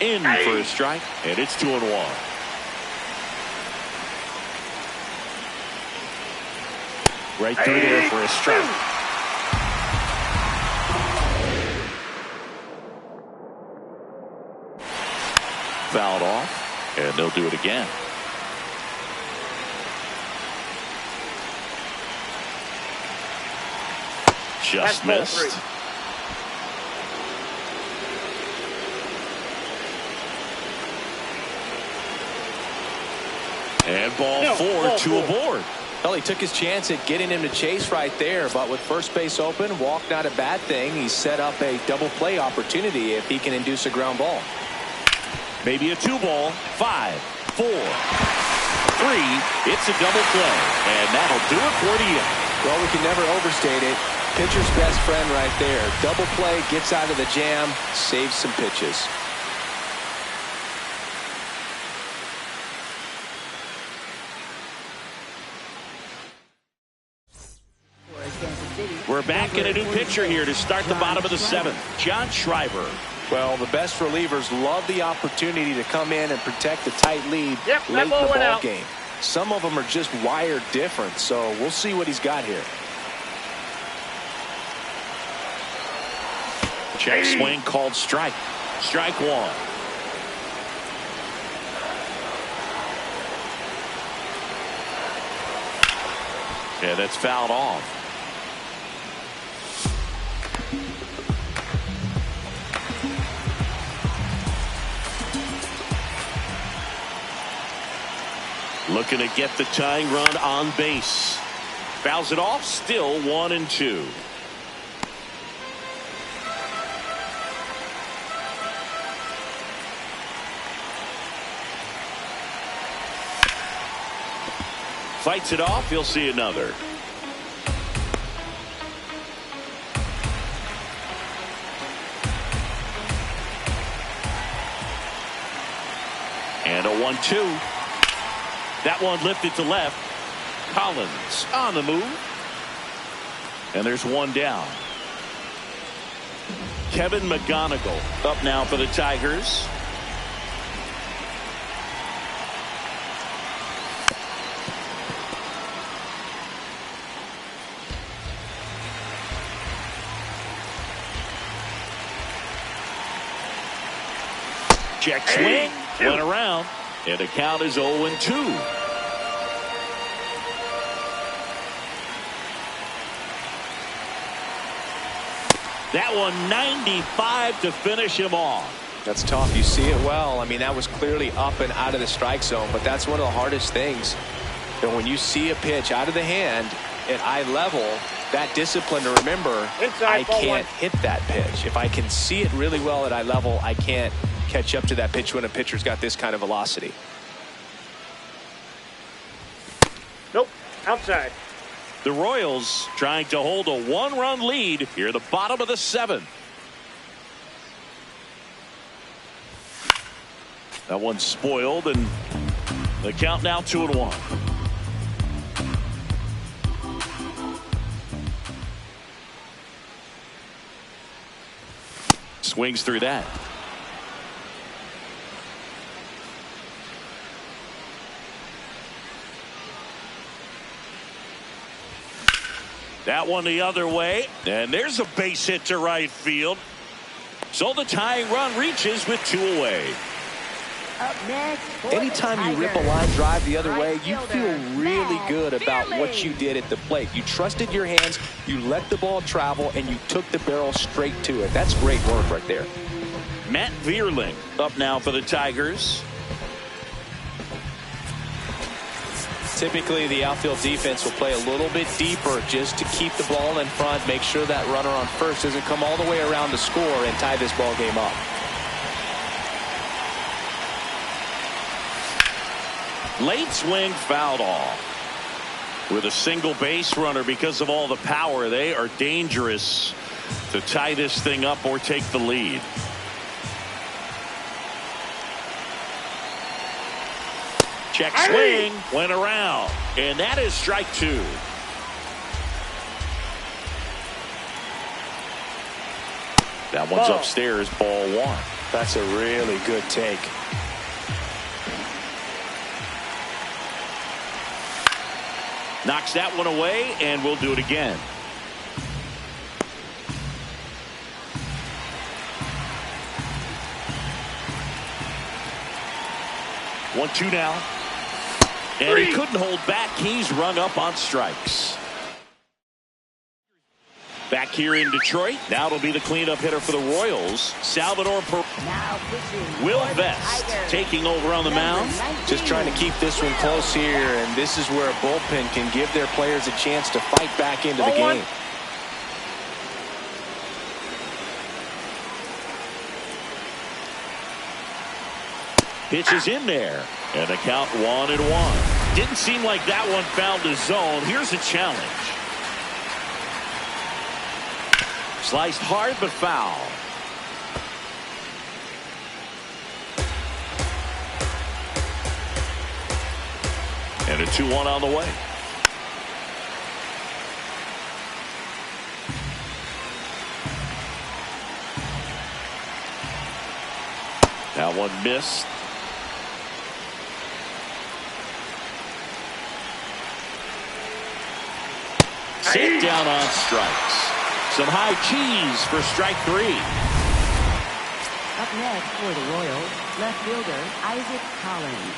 In for a strike, and it's 2-1. Right through there for a strike. Fouled off, and they'll do it again. Just missed. And ball 4, 2 aboard. Well, he took his chance at getting him to chase right there, but with first base open, walk not a bad thing. He set up a double play opportunity if he can induce a ground ball. Maybe a 2-ball. 5, 4, 3. It's a double play, and that'll do it for the inning. Well, we can never overstate it. Pitcher's best friend right there. Double play, gets out of the jam, saves some pitches. We're back in a new pitcher here to start the bottom of the 7th. John Schreiber. Well, the best relievers love the opportunity to come in and protect the tight lead Yep, late in the ball went ball out. game. Some of them are just wired different, so we'll see what he's got here. Check swing called strike. Strike 1. Yeah, that's fouled off. Looking to get the tying run on base. Fouls it off, still 1-2. Fights it off, he'll see another. And a 1-2. That one lifted to left. Collins on the move. And there's one down. Kevin McGonigal up now for the Tigers. Check swing. Went around. And the count is 0-2. That one 95 to finish him off. That's tough. You see it well. I mean, that was clearly up and out of the strike zone, but that's one of the hardest things. And when you see a pitch out of the hand at eye level, that discipline to remember, I can't hit that pitch. If I can see it really well at eye level, I can't catch up to that pitch when a pitcher's got this kind of velocity. Nope, outside. The Royals trying to hold a one-run lead here at the bottom of the seventh. That one's spoiled, and the count now 2-1. Swings through that. That one the other way, and there's a base hit to right field. So the tying run reaches with 2 away. Up next, anytime you rip a line drive the other way, you feel really good about what you did at the plate. You trusted your hands, you let the ball travel, and you took the barrel straight to it. That's great work right there. Matt Vierling up now for the Tigers. Typically, the outfield defense will play a little bit deeper just to keep the ball in front, make sure that runner on first doesn't come all the way around to score and tie this ball game up. Late swing fouled off. With a single base runner, because of all the power, they are dangerous to tie this thing up or take the lead. Check swing, went around, and that is strike 2. That one's upstairs, ball 1. That's a really good take. Knocks that one away, and we'll do it again. One-two now. And he couldn't hold back. He's rung up on strikes. Back here in Detroit. Now it'll be the cleanup hitter for the Royals. Salvador Will Vest taking over on the mound. Just trying to keep this one close here, and this is where a bullpen can give their players a chance to fight back into the game. Pitch is in there, and the count 1-1. Didn't seem like that one found the zone. Here's a challenge. Sliced hard but foul. And a 2-1 on the way. That one missed. Sit down on strikes. Some high cheese for strike 3. Up next for the Royals, left fielder Isaac Collins.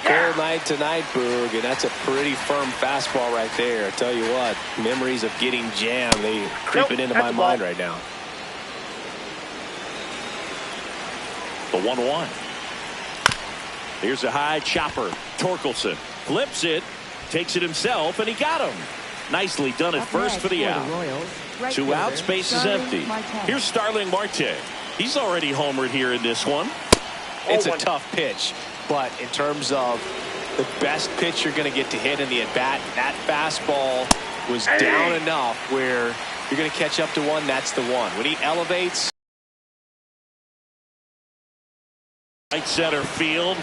Cold night tonight, Boog, and that's a pretty firm fastball right there. I tell you what, memories of getting jammed, they creeping into my mind right now. The 1-1. Here's a high chopper. Torkelson flips it, takes it himself, and he got him. Nicely done at first for the out. Right 2 outs, base is empty. Here's Starling Marte. He's already homered here in this one. It's a tough pitch, but in terms of the best pitch you're going to get to hit in the at-bat, that fastball was down enough where you're going to catch up to one, that's the one. When he elevates, Right center field.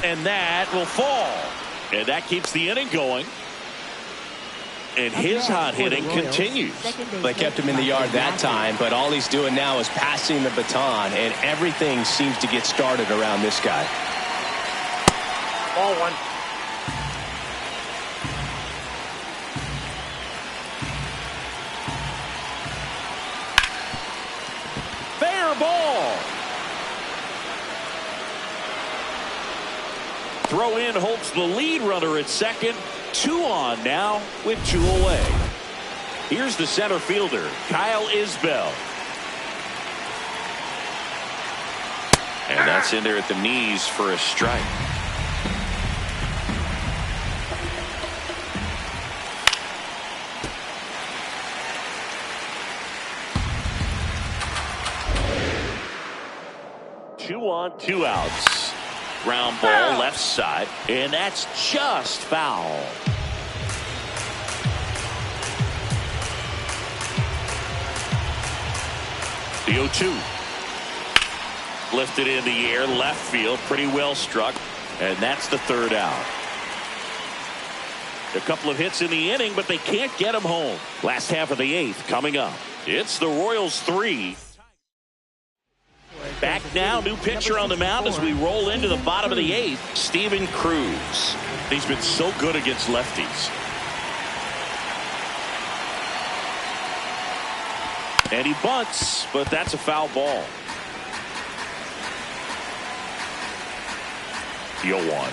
And that will fall. And that keeps the inning going. And his hot hitting continues. They kept him in the yard that time, but all he's doing now is passing the baton, and everything seems to get started around this guy. Ball one. Fair ball. Throw in holds the lead runner at second. 2 on now with 2 away. Here's the center fielder, Kyle Isbell. And that's in there at the knees for a strike. Two on, 2 outs. Ground ball left side, and that's just foul. The 0-2. Lifted in the air, left field, pretty well struck, and that's the 3rd out. A couple of hits in the inning, but they can't get him home. Last half of the 8th coming up. It's the Royals 3. Back now, new pitcher on the mound as we roll into the bottom of the 8th, Steven Cruz. He's been so good against lefties. And he bunts, but that's a foul ball. The 0-1.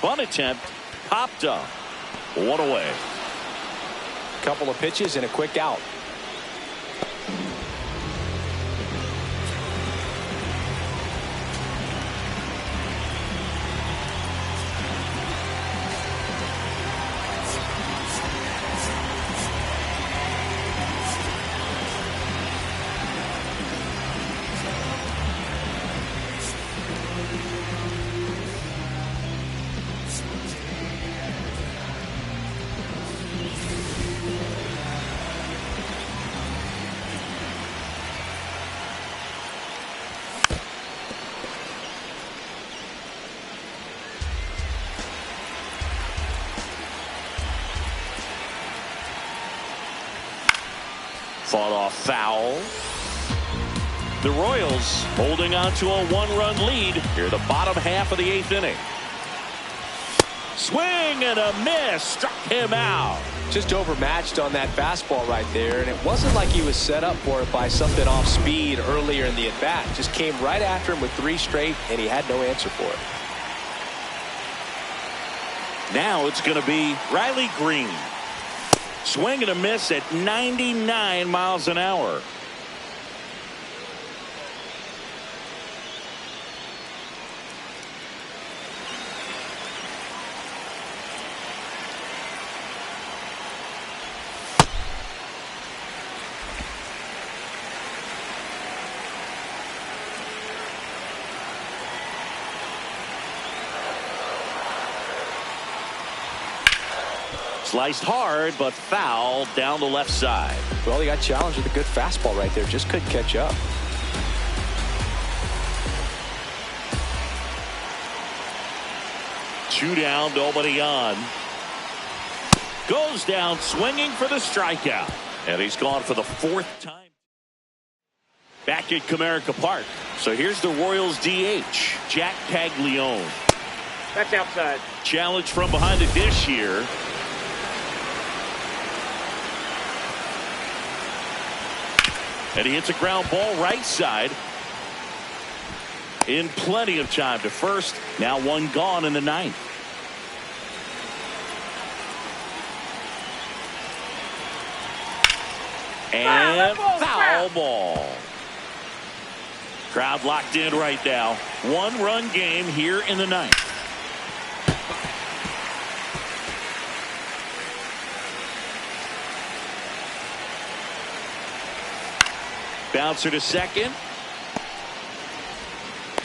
Bunt attempt, popped up. 1 away. Couple of pitches and a quick out. Fought off foul. The Royals holding on to a 1-run lead here, the bottom half of the 8th inning. Swing and a miss, struck him out. Just overmatched on that fastball right there, and it wasn't like he was set up for it by something off speed earlier in the at-bat. Just came right after him with 3 straight, and he had no answer for it. Now it's going to be Riley Green. Swing and a miss at 99 miles an hour. Sliced hard, but foul down the left side. Well, he got challenged with a good fastball right there. Just couldn't catch up. Two down, nobody on. Goes down swinging for the strikeout. And he's gone for the 4th time. Back at Comerica Park. So here's the Royals DH, Jack Caglione. That's outside. Challenge from behind the dish here. And he hits a ground ball right side. In plenty of time to first. Now 1 gone in the 9th. And foul ball. Crowd locked in right now. 1-run game here in the 9th. Bouncer to second.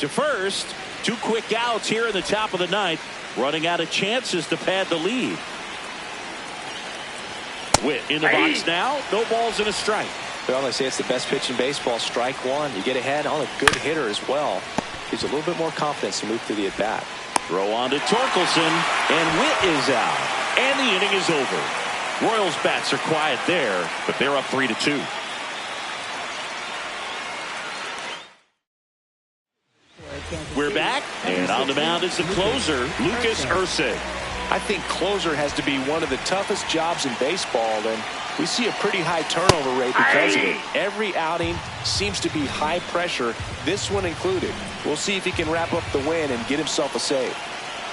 To first. 2 quick outs here in the top of the 9th. Running out of chances to pad the lead. Witt in the box now. No balls and a strike. Well, they say it's the best pitch in baseball. Strike one. You get ahead on a good hitter as well. Gives you a little bit more confidence to move through the at-bat. Throw on to Torkelson, and Witt is out. And the inning is over. Royals bats are quiet there, but they're up 3-2. We're back, and on the mound is the closer, Lucas Erceg. I think closer has to be one of the toughest jobs in baseball, and we see a pretty high turnover rate because of it. Every outing seems to be high pressure, this one included. We'll see if he can wrap up the win and get himself a save.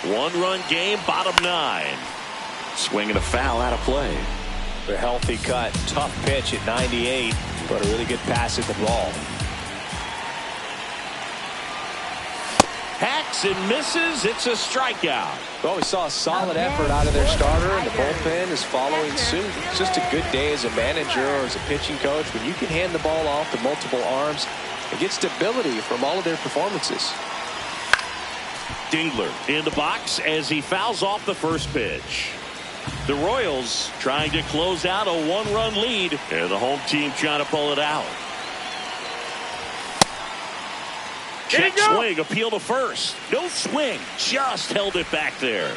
One-run game, bottom 9. Swinging a foul out of play. The healthy cut, tough pitch at 98, but a really good pass at the ball. Hacks and misses. It's a strikeout. Well, we saw a solid effort out of their starter, and the bullpen is following suit. It's just a good day as a manager or as a pitching coach when you can hand the ball off to multiple arms and get stability from all of their performances. Dingler in the box as he fouls off the first pitch. The Royals trying to close out a one-run lead, and the home team trying to pull it out. Check swing, appeal to first. No swing, just held it back there.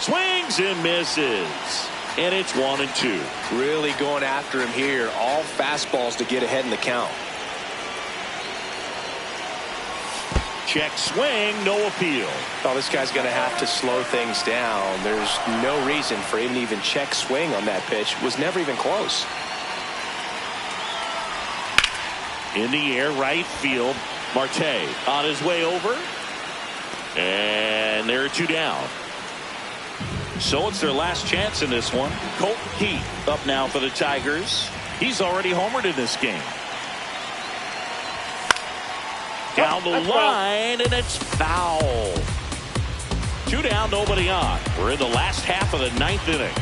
Swings and misses. And it's 1-2. Really going after him here. All fastballs to get ahead in the count. Check swing, no appeal. Oh, this guy's going to have to slow things down. There's no reason for him to even check swing on that pitch. It was never even close. In the air, right field. Marte on his way over. And there are 2 down. So it's their last chance in this one. Colton Keith up now for the Tigers. He's already homered in this game. Down the line, and it's foul. 2 down, nobody on. We're in the last half of the 9th inning.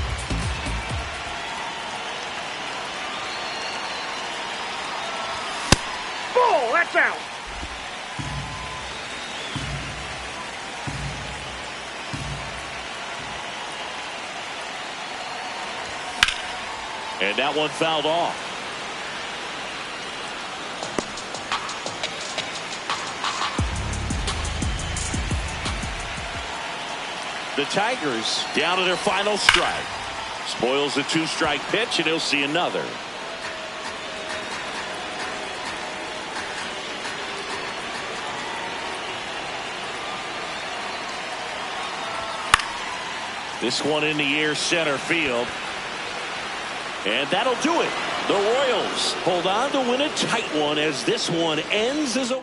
Ball, that's out. And that one fouled off. The Tigers down to their final strike. Spoils the 2-strike pitch, and he'll see another. This one in the air, center field. And that'll do it. The Royals hold on to win a tight one as this one ends as a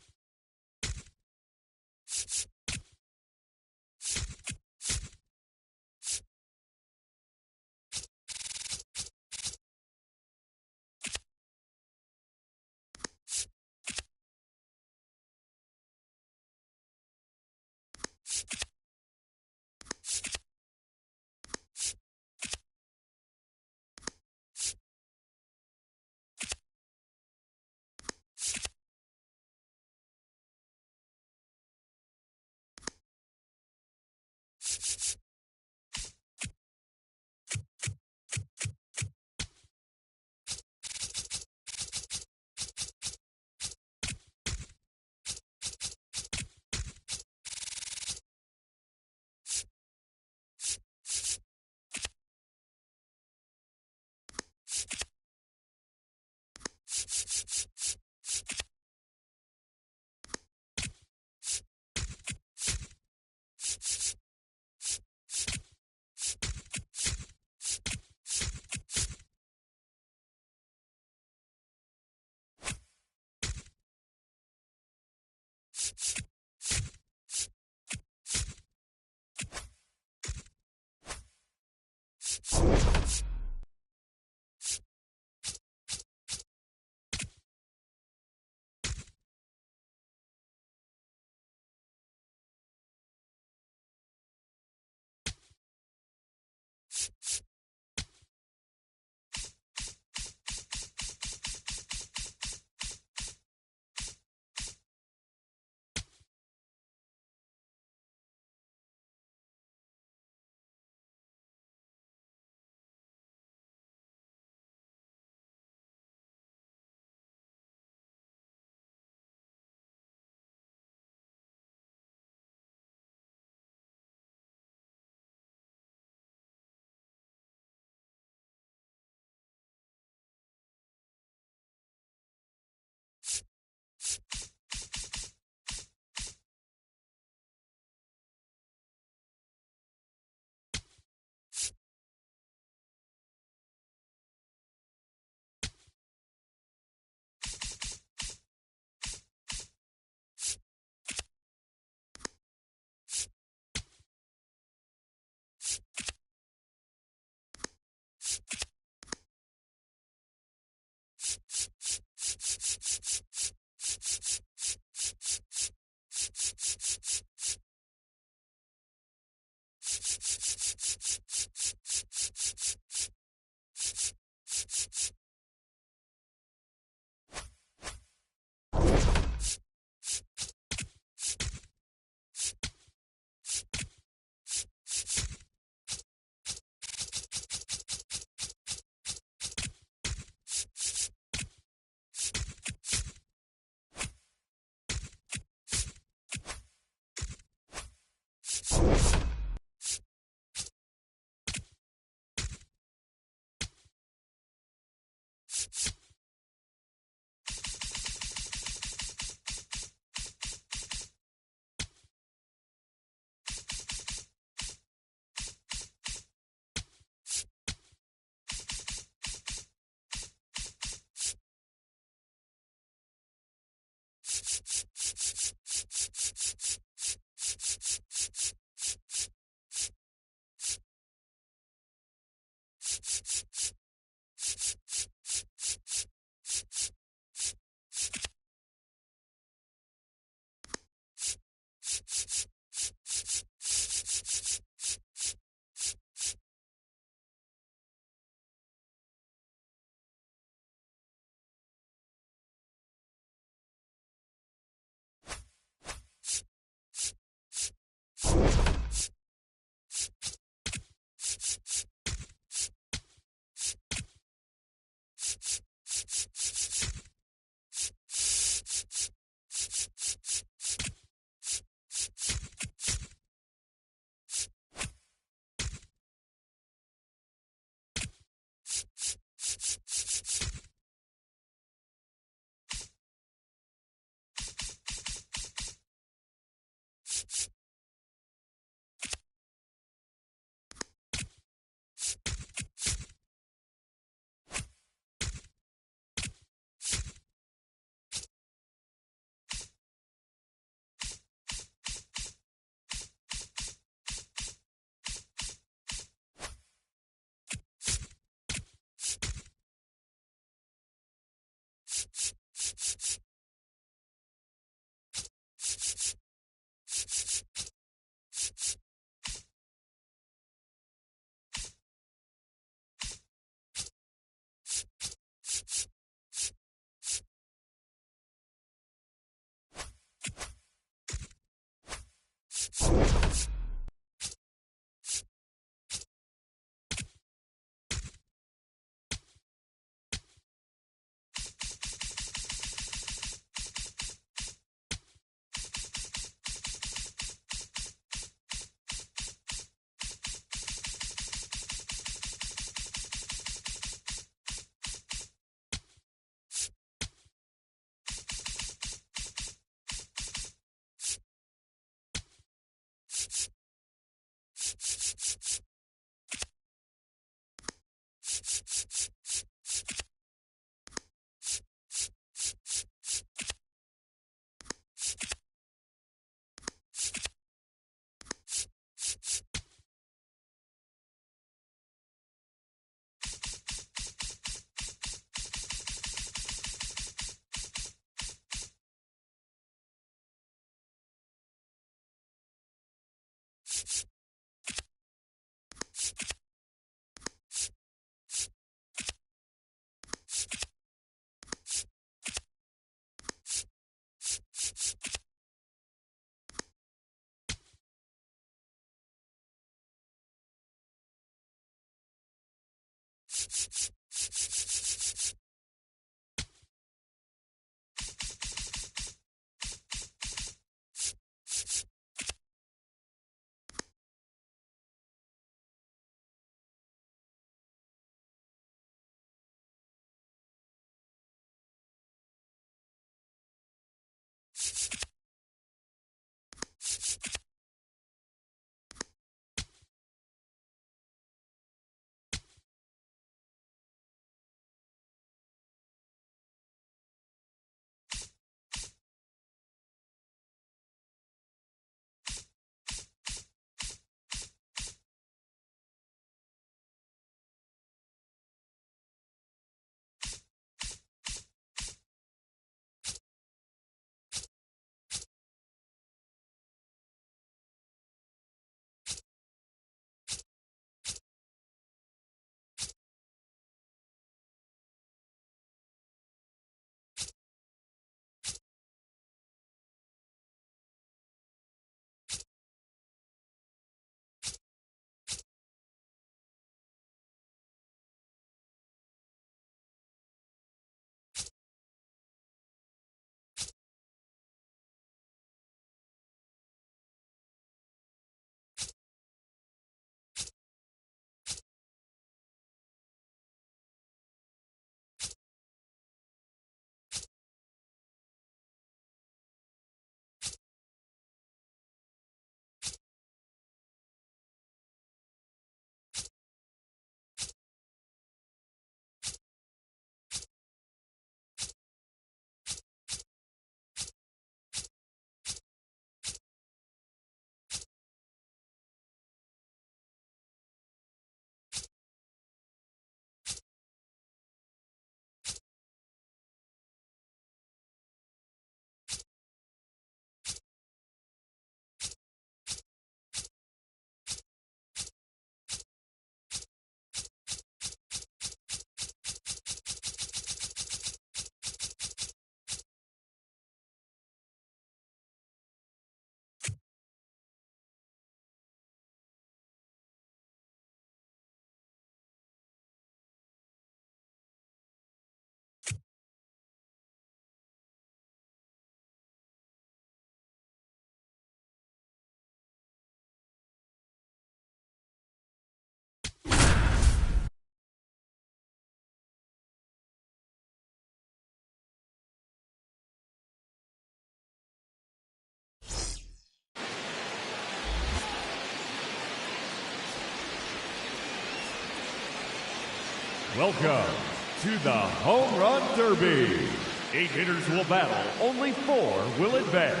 Welcome to the Home Run Derby. 8 hitters will battle, only 4 will advance.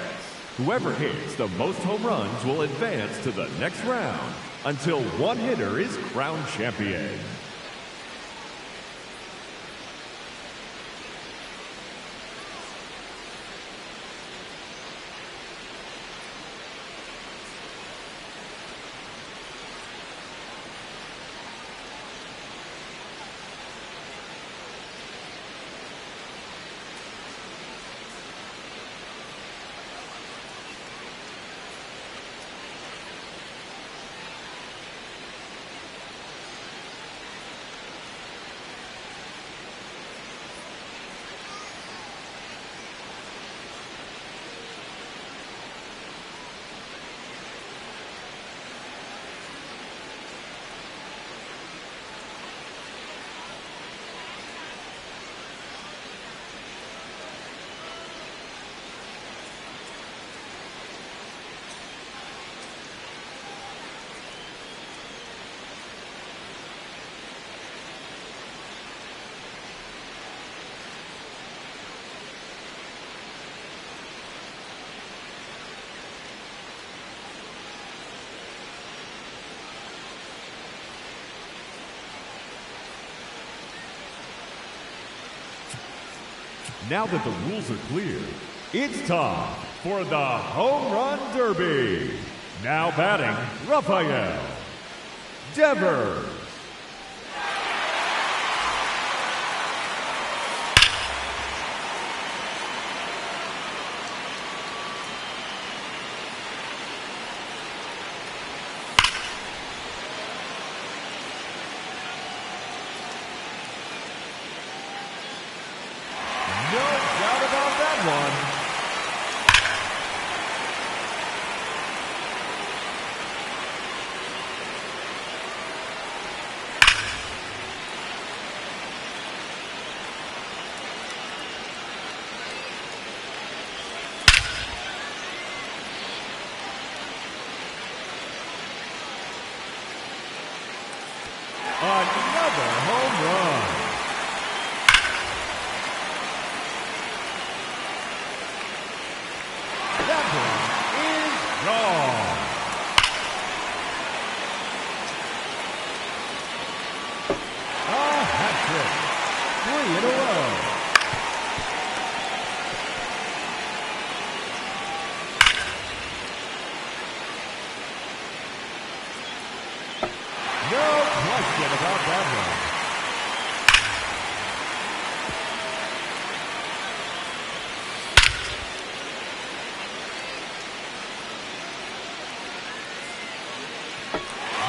Whoever hits the most home runs will advance to the next round until one hitter is crowned champion. Now that the rules are clear, it's time for the Home Run Derby. Now batting, Rafael Devers. No doubt about that one. Another home run. That one is gone. A hat trick. 3 in a row. No question about that one.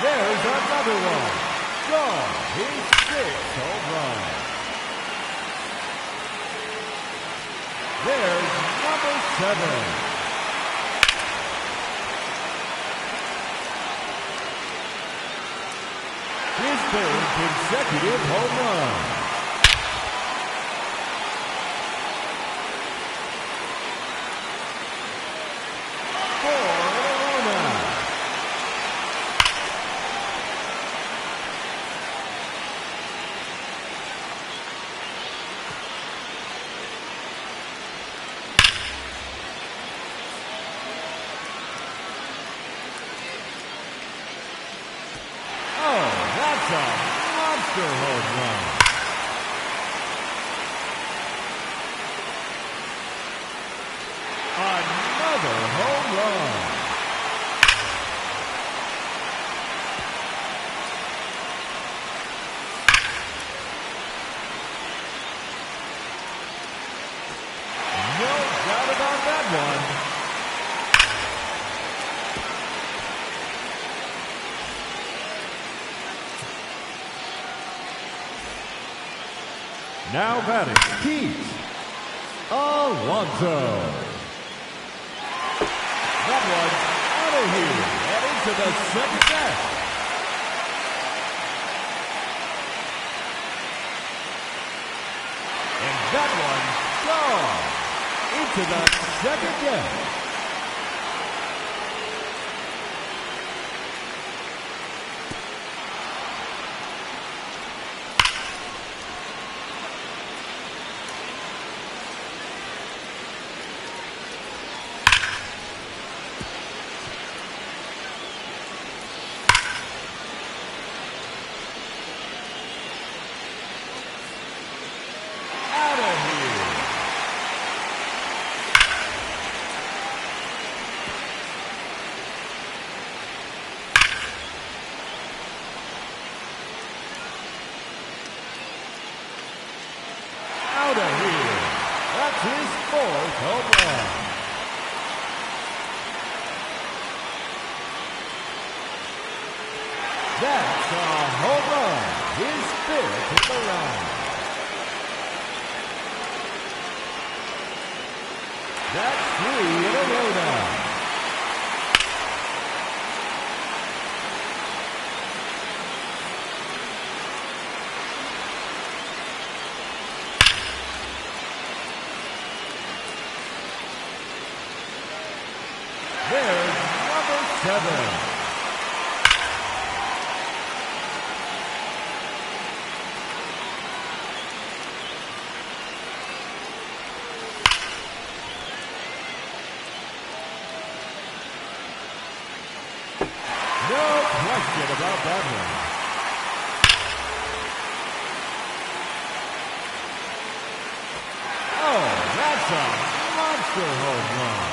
There's another one. Gone. His 6th home run. There's number 7. His 3rd consecutive home run. That's a monster home run. Another home run. No doubt about that one. Now batting, Pete Alonso. That one's out of here and into the 2nd deck. And that one's gone into the 2nd deck. Out of here. That's his 4th home run. That's a home run. His 5th in the line. That's 3 in a row now. There's number 7. No question about that one. Oh, that's a monster home run.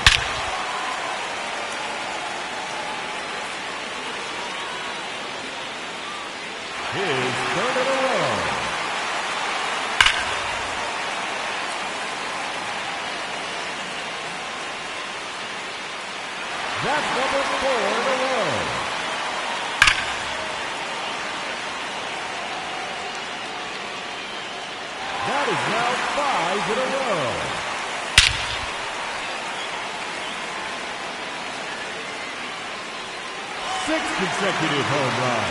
His 3rd in a row. That's number 4 in a row. That is now 5 in a row. Sixth consecutive home run.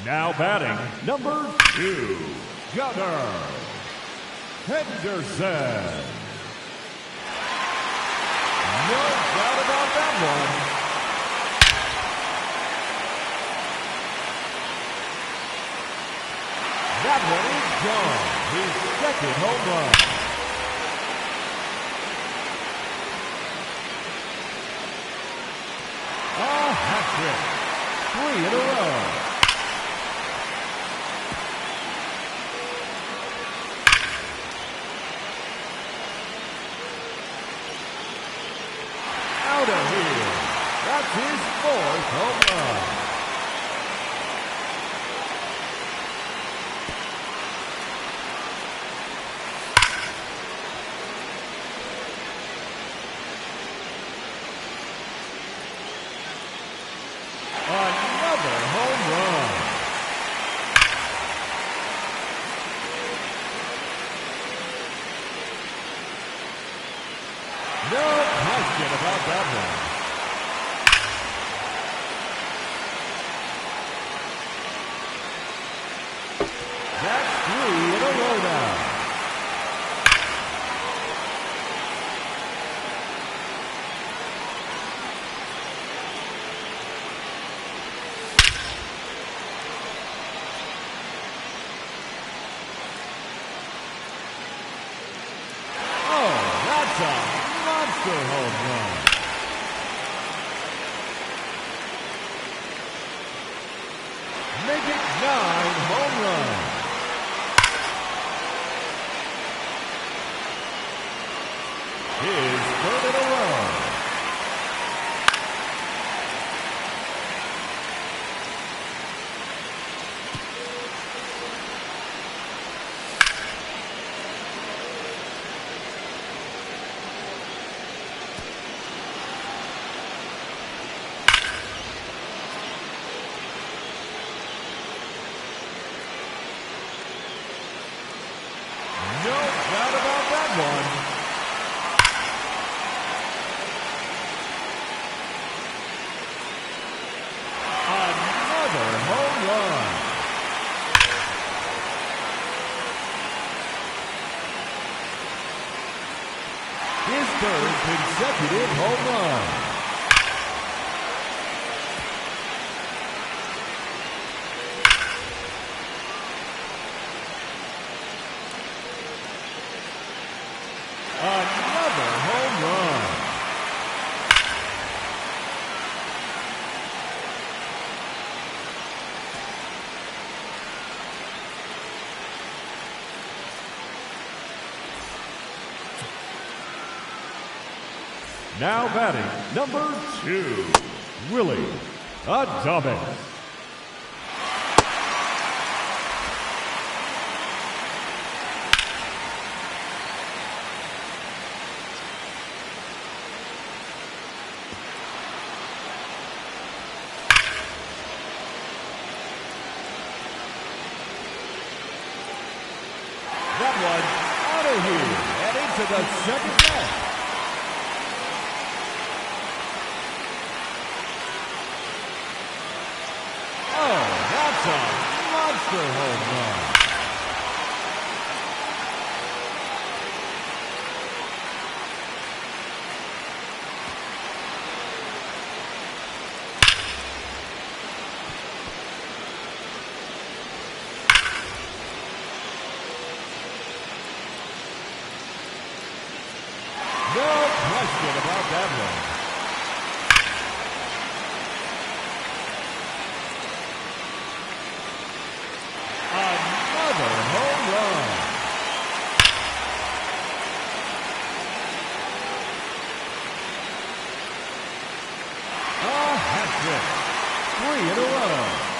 Now batting, number 2, Gunnar Henderson. No doubt about that one. That one is gone. His second home run. A hat trick. 3 in a row. Out of here. That's his 4th home run. Another home run. No question about that one. That's 3 in a row now. Oh, that's a monster home run. Make it 9 home runs. His 3rd in a row. No doubt about that one. Another home run. His 3rd consecutive home run. Another home run. Now batting, number 2, Willie Adames. That one out of here and into the second deck. Oh, that's a monster home run. No question about that one. Another home run. A hat trick. 3 in a row.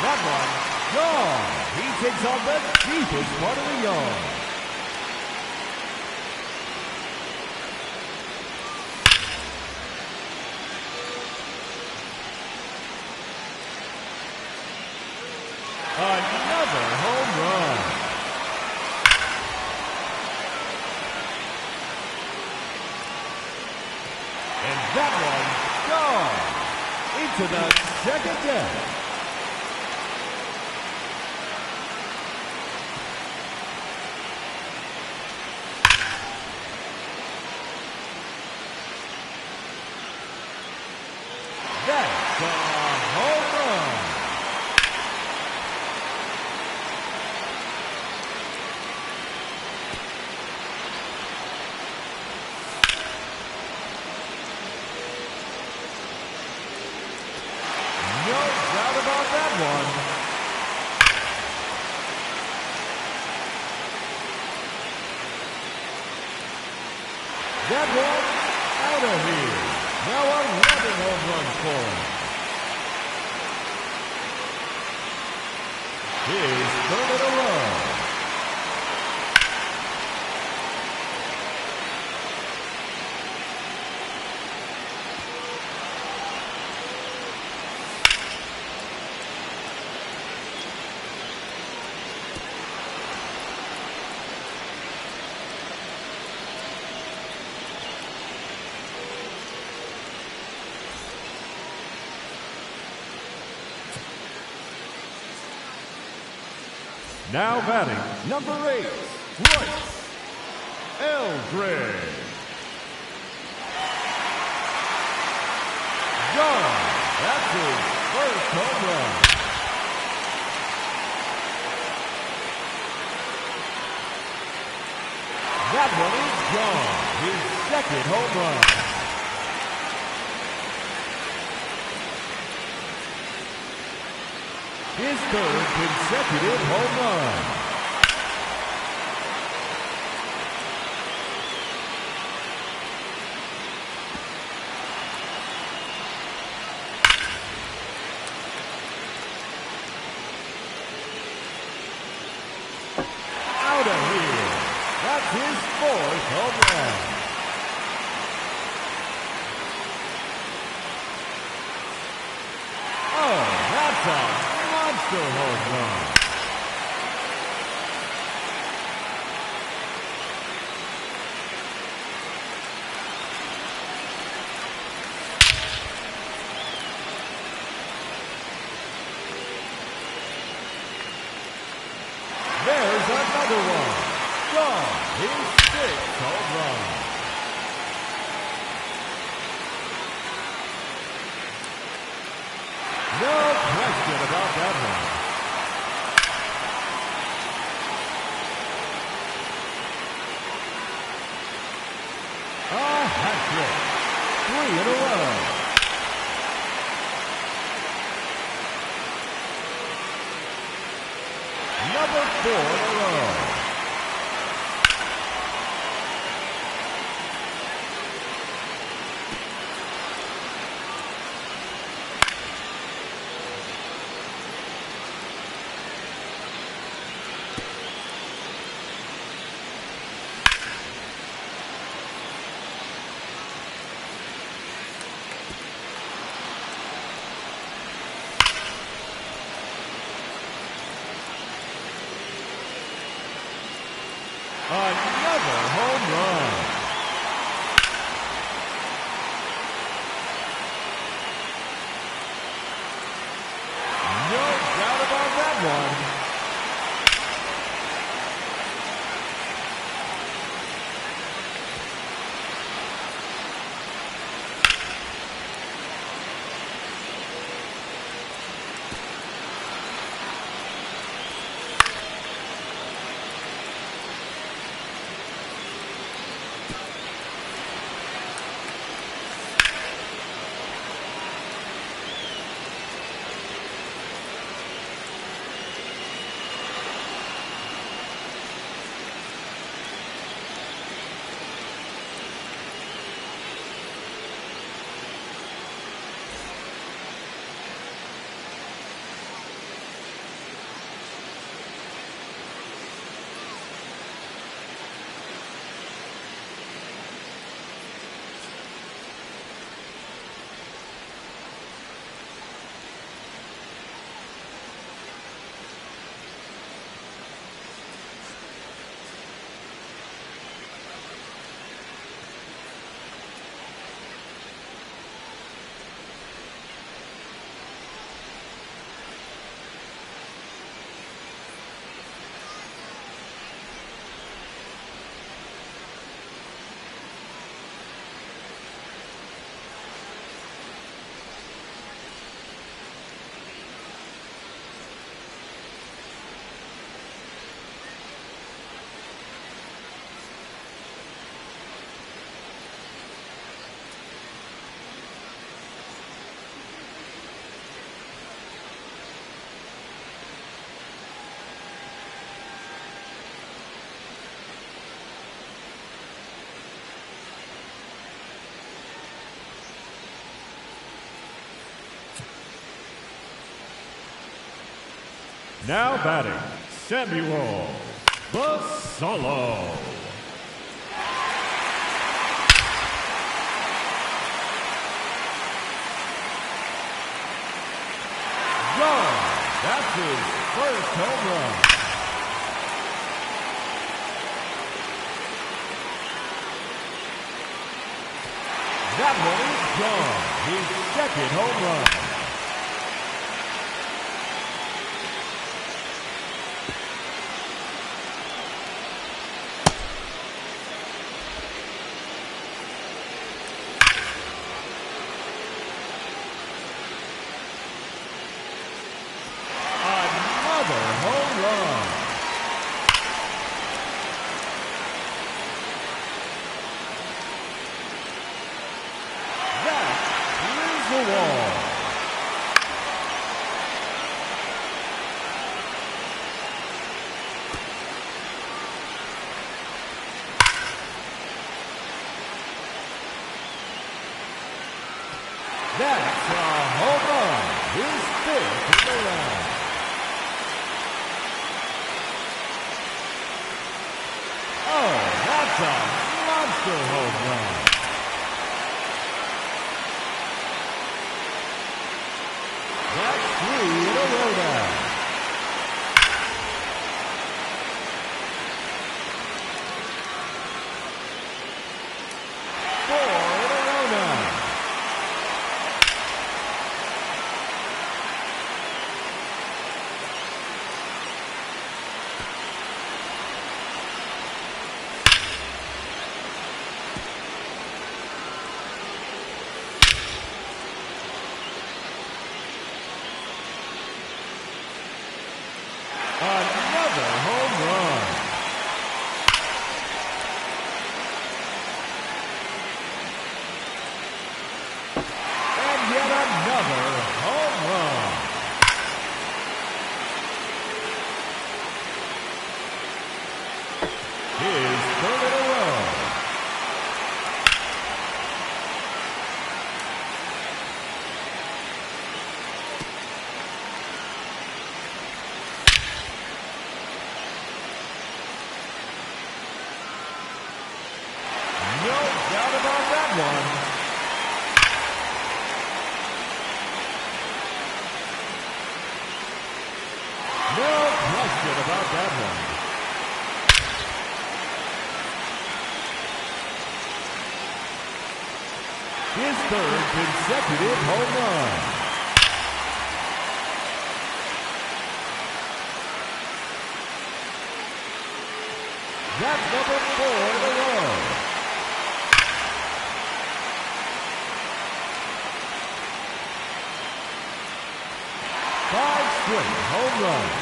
That one, gone. He takes on the deepest part of the yard. Another home run. And that one, gone. Into the second deck. That's a home run. No doubt about that one. That one out of here. Now 11 home runs for him. His third in a row. Now batting, number 8, Royce Eldred. Gone. That's his first home run. That one is gone. His second home run. His third consecutive home run. Out of here. That's his fourth home run. Oh, that's a monster home run. There's another one. Gone. His sixth home run. No question about that one. A hat trick. 3 in a row. Number 4 in a row. Another home run. No doubt about that one. Now batting, Samuel Basallo. Gone. That's his first home run. That one is gone. His second home run. Another home run. The wall. That's a home run. His fifth in the round. Oh, that's a monster home run. That's 3 in a row now. Four in a row now. Another home run. And yet another home run. His third in a row. No doubt about that one. No question about that one. His third consecutive home run. That's number 4 in a row. Five straight home runs.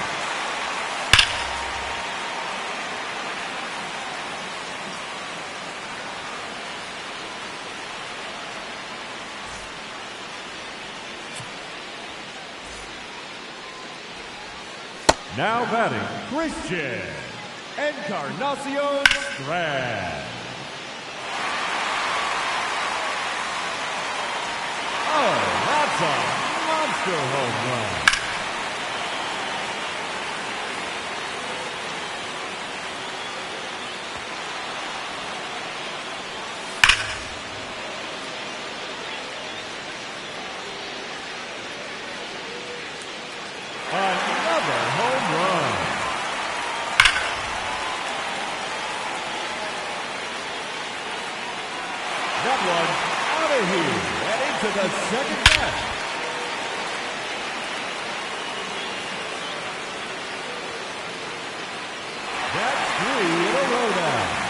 Now batting, Christian Encarnacion Strand. Oh, that's a monster home run. Another home run. That one out of here and into the second deck. That's 3 in a row now.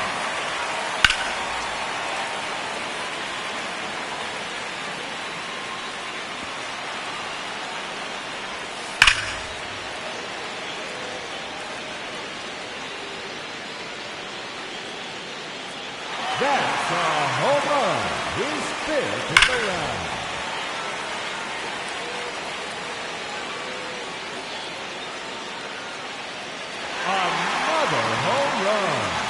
That's a home run. His fifth in the round. Another home run.